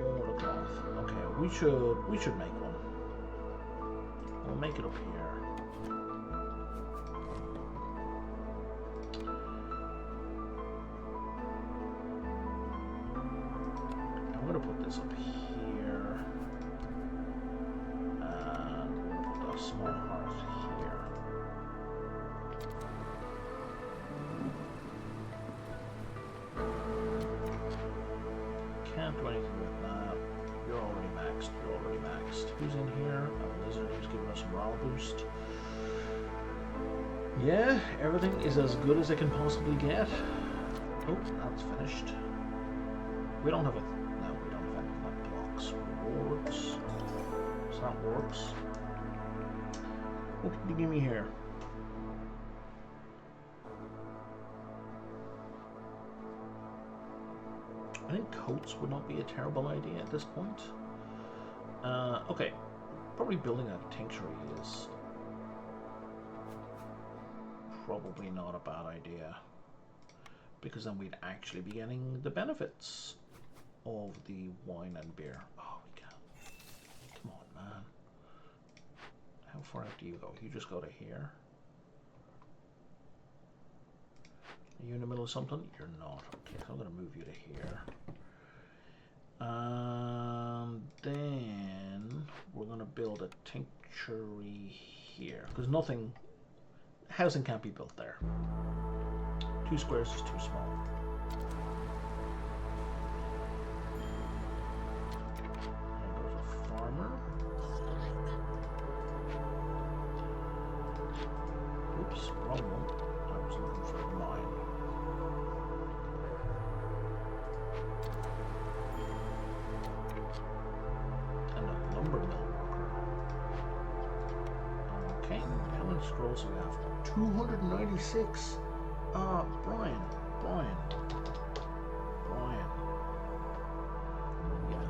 A: Oh, the cloth. Okay, we should make one. We'll make it up here. I'm gonna put this up here. And we're gonna put a small hearth here. Can't do anything with that. You're already maxed. You're already maxed. Who's in here? A lizard who's giving us a morale boost. Yeah, everything is as good as it can possibly get. Oh, that's finished. We don't have a... No, we don't have anything that blocks rewards. So that works. What can you give me here? I think coats would not be a terrible idea at this point. Okay, probably building a tincture is probably not a bad idea, because then we'd actually be getting the benefits of the wine and beer. Oh, we can. Come on, man. How far out do you go? You just go to here. Are you in the middle of something? You're not. Okay, so I'm going to move you to here. Then we're going to build a tinctuary here, because nothing... Housing can't be built there. 2 squares is too small. There goes a farmer. Oops, wrong one. I was looking for a mine. And a lumber mill worker. Okay, how many scrolls do we have? 296. Brian. Yeah.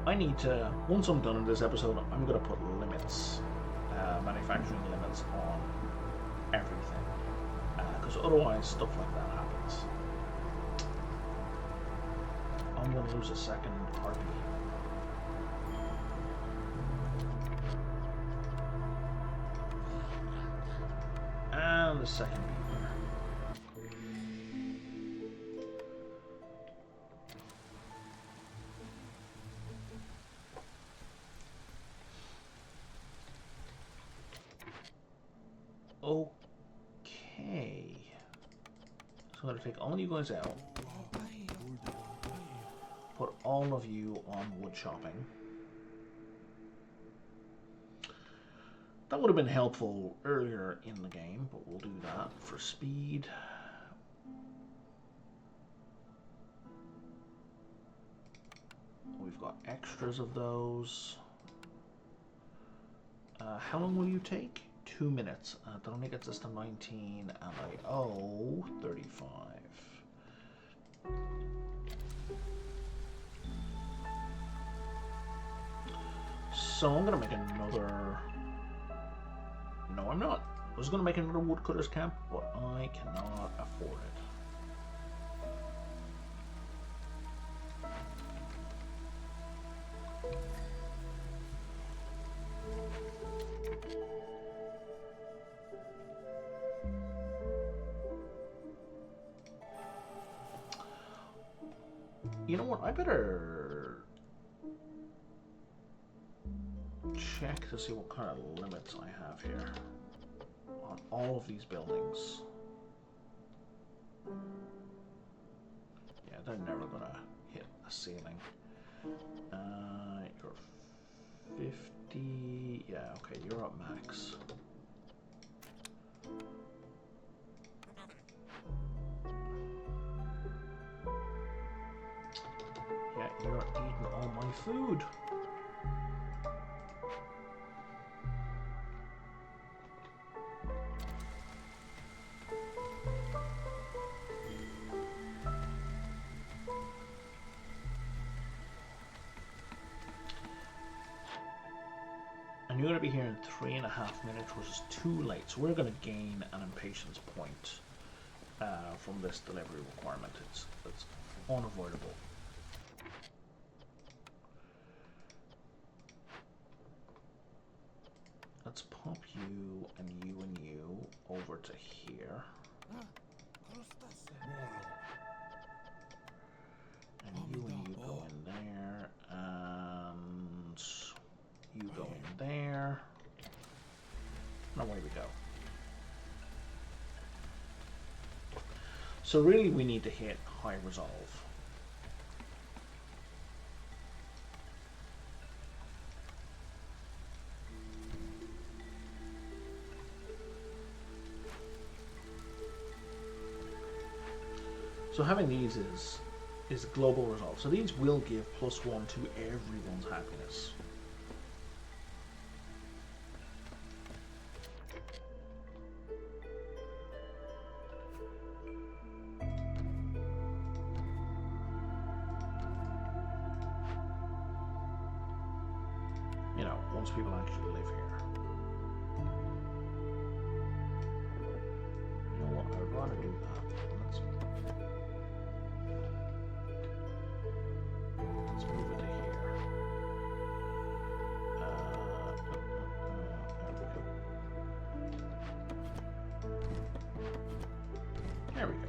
A: I need to, once I'm done in this episode, I'm going to put limits, manufacturing limits on everything. Because otherwise stuff like that happens. I'm going to lose a second party. And the second beaver. Okay. So I'm going to take all you guys out. all of you on wood chopping. That would have been helpful earlier in the game, but we'll do that for speed. We've got extras of those. How long will you take? 2 minutes. That only gets us to 19, and I owe 35. So I'm going to make another... No, I'm not. I was going to make another woodcutter's camp, but I cannot afford it. You know what? I better check to see what kind of limits I have here on all of these buildings. Yeah, they're never gonna hit a ceiling. You're 50. Yeah, okay, you're up max. Yeah, you're eating all my food. And you're going to be here in 3.5 minutes, which is too late. So we're going to gain an impatience point from this delivery requirement. It's unavoidable. Let's pop you and you over to here. And you go in there, and you go in there. And away we go. So really we need to hit high resolve. So having these is global resolve. So these will give +1 to everyone's happiness. You know, once people actually live here. You know what, I'd rather do that. Let's move it to here. There we go.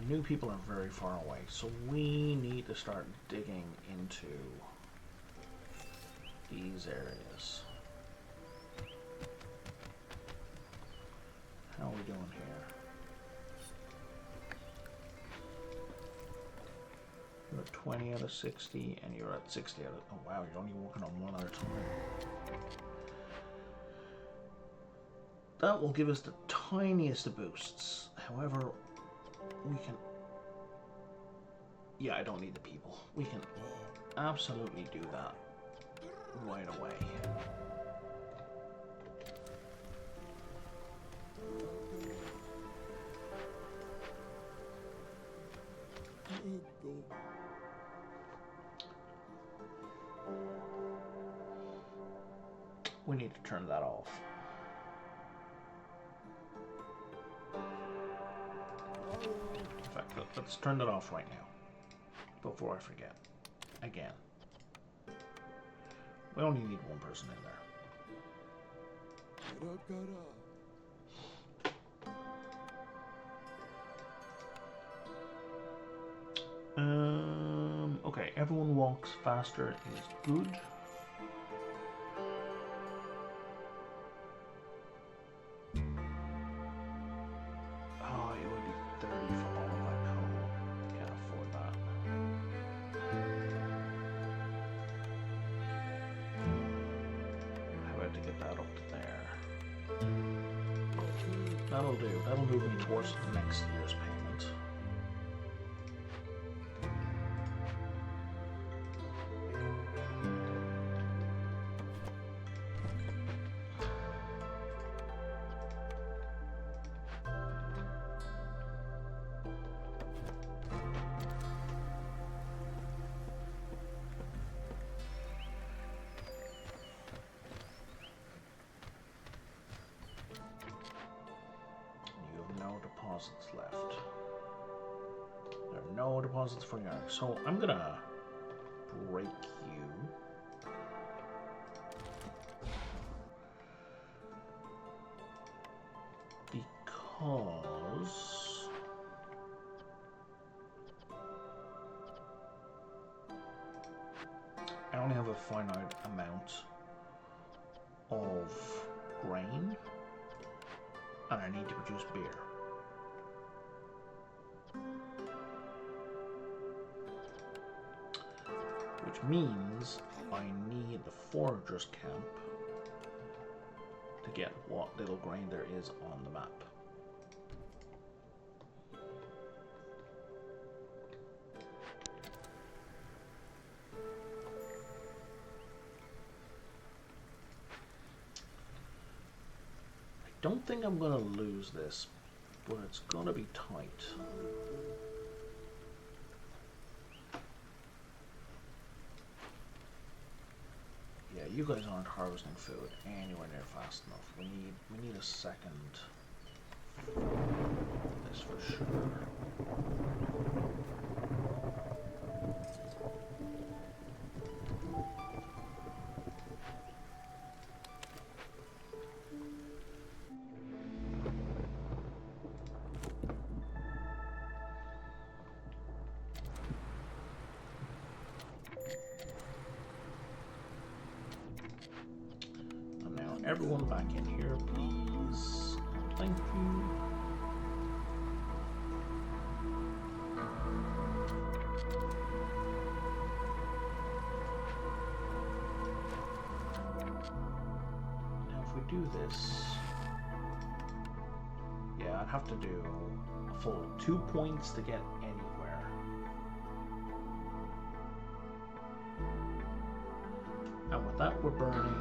A: New people are very far away, so we need to start digging into these areas. How are we doing here? You're at 20 out of 60, and you're at 60 out of... Oh wow, you're only working on one at a time. That will give us the tiniest of boosts. However, we can... Yeah, I don't need the people. We can absolutely do that right away. We need to turn that off. In fact, let's turn that off right now, before I forget. Again. We only need one person in there. Okay, everyone walks faster is good. Oh, it would be 30 for all of that coal. Can't afford that. How about to get that up to there? That'll do. That'll move me towards next year's payment. Deposits left. There are no deposits for you, so I'm gonna break you. Because I only have a finite amount of grain and I need to produce beer. Which means I need the forager's camp to get what little grain there is on the map. I don't think I'm going to lose this, but it's going to be tight. Yeah, you guys aren't harvesting food anywhere near fast enough. We need a second for this for sure. Everyone back in here, please. Thank you. Now if we do this, yeah, I'd have to do a full 2 points to get anywhere. And with that, we're burning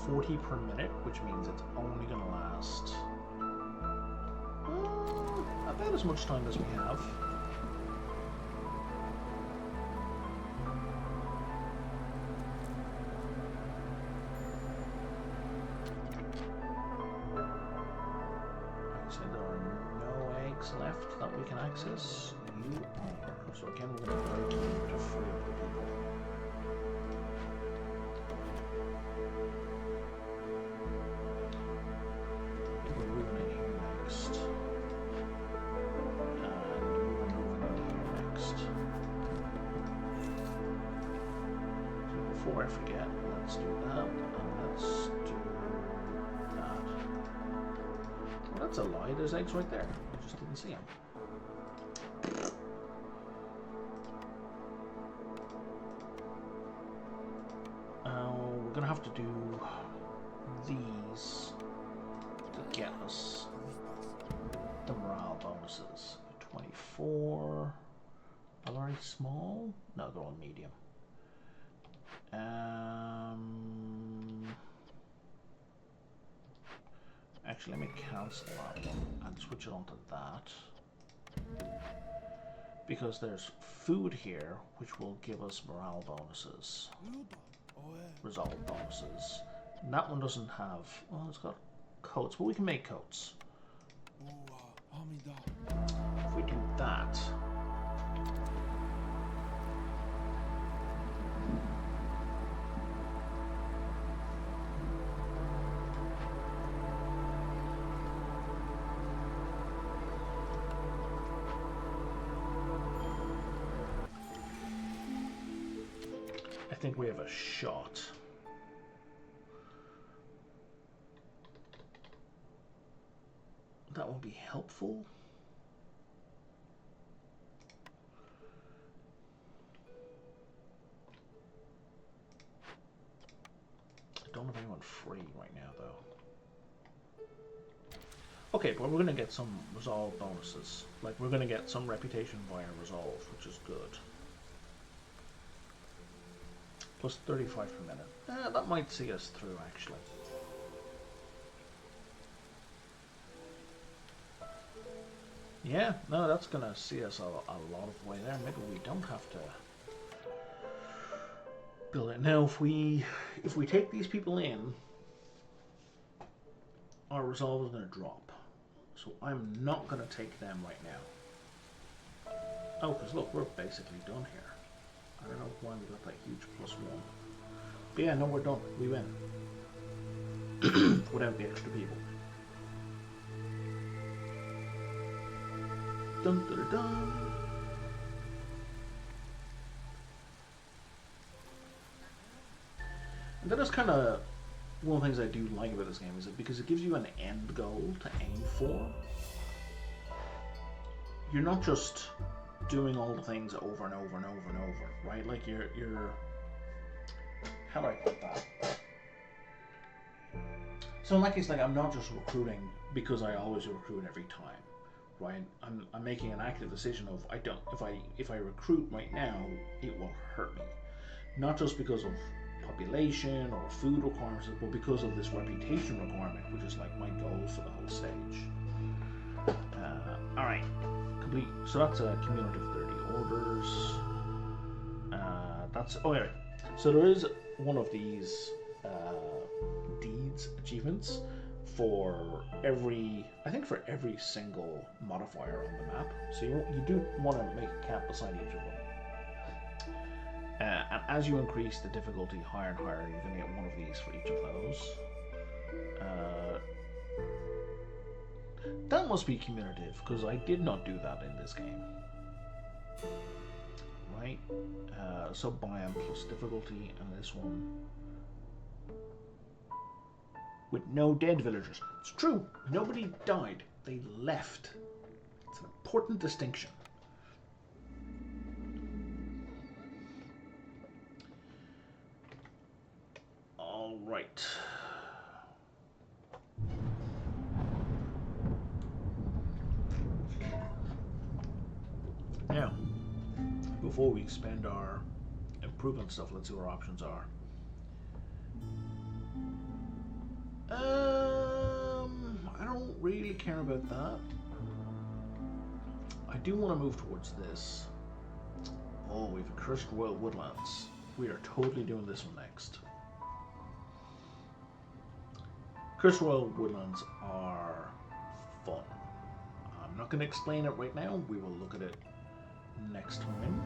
A: 40 per minute, which means it's only going to last about as much time as we have. Like I said, there are no eggs left that we can access. You are. So again, we're going to break into 3 of the people. Before I forget, let's do that, and let's do that. Well, that's a lie, there's eggs right there. I just didn't see them. We're gonna have to do these to get us the morale bonuses. 24 are very small. No, they're on medium. Actually, let me cancel that one and switch it onto that, because there's food here which will give us morale bonuses, resolve bonuses. And that one doesn't have, well, it's got coats, but we can make coats. If we do that, think we have a shot. That would be helpful. I don't have anyone free right now, though. Okay, but we're going to get some resolve bonuses. Like, we're going to get some reputation via resolve, which is good. Plus 35 per minute. That might see us through, actually. Yeah, no, that's going to see us a lot of way there. Maybe we don't have to build it. Now, if we take these people in, our resolve is going to drop. So I'm not going to take them right now. Oh, because look, we're basically done here. I don't know why we got that huge +1. But yeah, no, we're done. We win. Without the extra people. Dun, dun, dun. And that is kind of one of the things I do like about this game, is that because it gives you an end goal to aim for. You're not just doing all the things over and over and over and over, right? Like you're how do I put that? So in that case, like, I'm not just recruiting because I always recruit every time, right? I'm making an active decision of if I recruit right now, it will hurt me, not just because of population or food requirements, but because of this reputation requirement, which is like my goal for the whole stage. All right, complete. So that's a cumulative 30 orders. That's yeah. So there is one of these deeds achievements for every, I think for every single modifier on the map. So you do want to make a cap beside each of them. And as you increase the difficulty higher and higher, you're going to get one of these for each of those. That must be cumulative, because I did not do that in this game. Right? So biome plus difficulty, and this one with no dead villagers. It's true, nobody died. They left. It's an important distinction. All right. Now, before we spend our improvement stuff, let's see what our options are. I don't really care about that. I do want to move towards this. Oh, we have Cursed Royal Woodlands. We are totally doing this one next. Cursed Royal Woodlands are fun. I'm not going to explain it right now. We will look at it next time.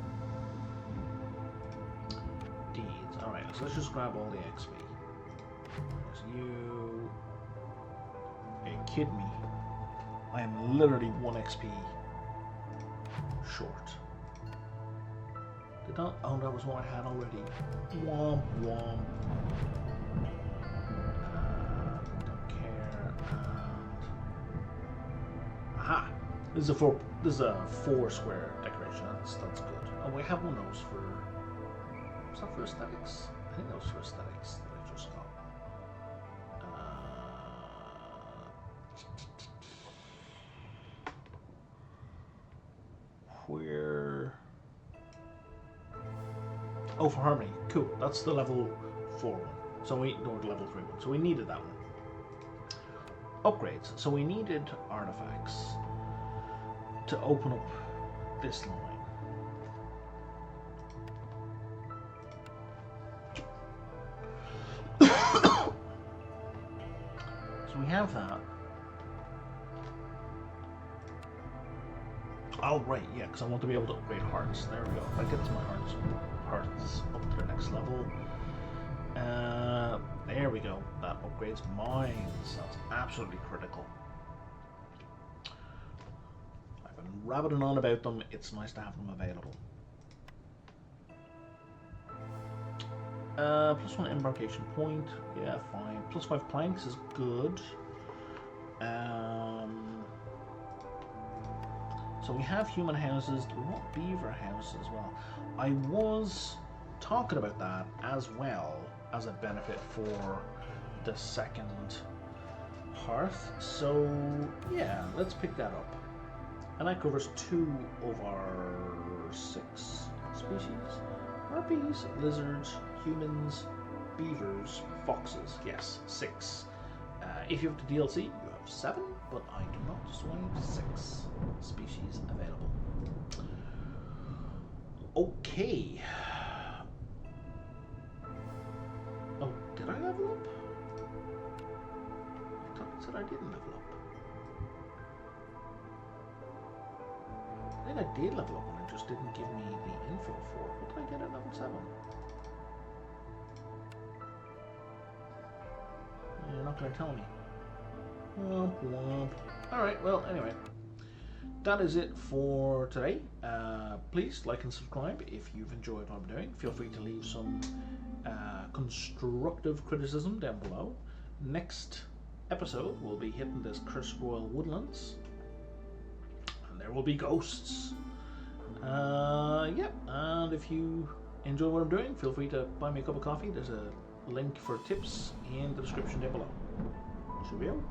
A: Deeds. Alright, so let's just grab all the XP. Because you kid me. I am literally 1 XP short. Did that? Oh, that was what I had already. Womp womp. Don't care. Aha! This is a 4 square decoration. That's good. Oh, we have one of those for. Was that for aesthetics? I think that was for aesthetics that I just got. Where? Oh, for harmony. Cool. That's the level 4 one. So we no, the level 3 one. So we needed that one. Upgrades. So we needed artifacts to open up this line. So we have that. Oh, right, yeah, because I want to be able to upgrade hearts. There we go. That gets my hearts up to the next level. There we go. That upgrades mines. That's absolutely critical. I've been rabbiting on about them. It's nice to have them available. +1 embarkation point. Yeah, fine. +5 planks is good. So we have human houses. Do we want beaver houses as well? I was talking about that as well as a benefit for the second hearth. So yeah, let's pick that up. And that covers 2 of our 6 species. Harpies, lizards, humans, beavers, foxes. Yes, 6. If you have the DLC, you have 7, but I do not, so I have 6 species available. Okay. Oh, did I level up? I thought it said I didn't level up. I think I did level up and it just didn't give me the info for it. What did I get at level 7? You're not going to tell me. Womp womp. Alright, well, anyway. That is it for today. Please like and subscribe if you've enjoyed what I'm doing. Feel free to leave some constructive criticism down below. Next episode, we'll be hitting this Curse Royal Woodlands. And there will be ghosts. Yep, and if you enjoy what I'm doing, feel free to buy me a cup of coffee. There's a link for tips in the description down below. Cheerio.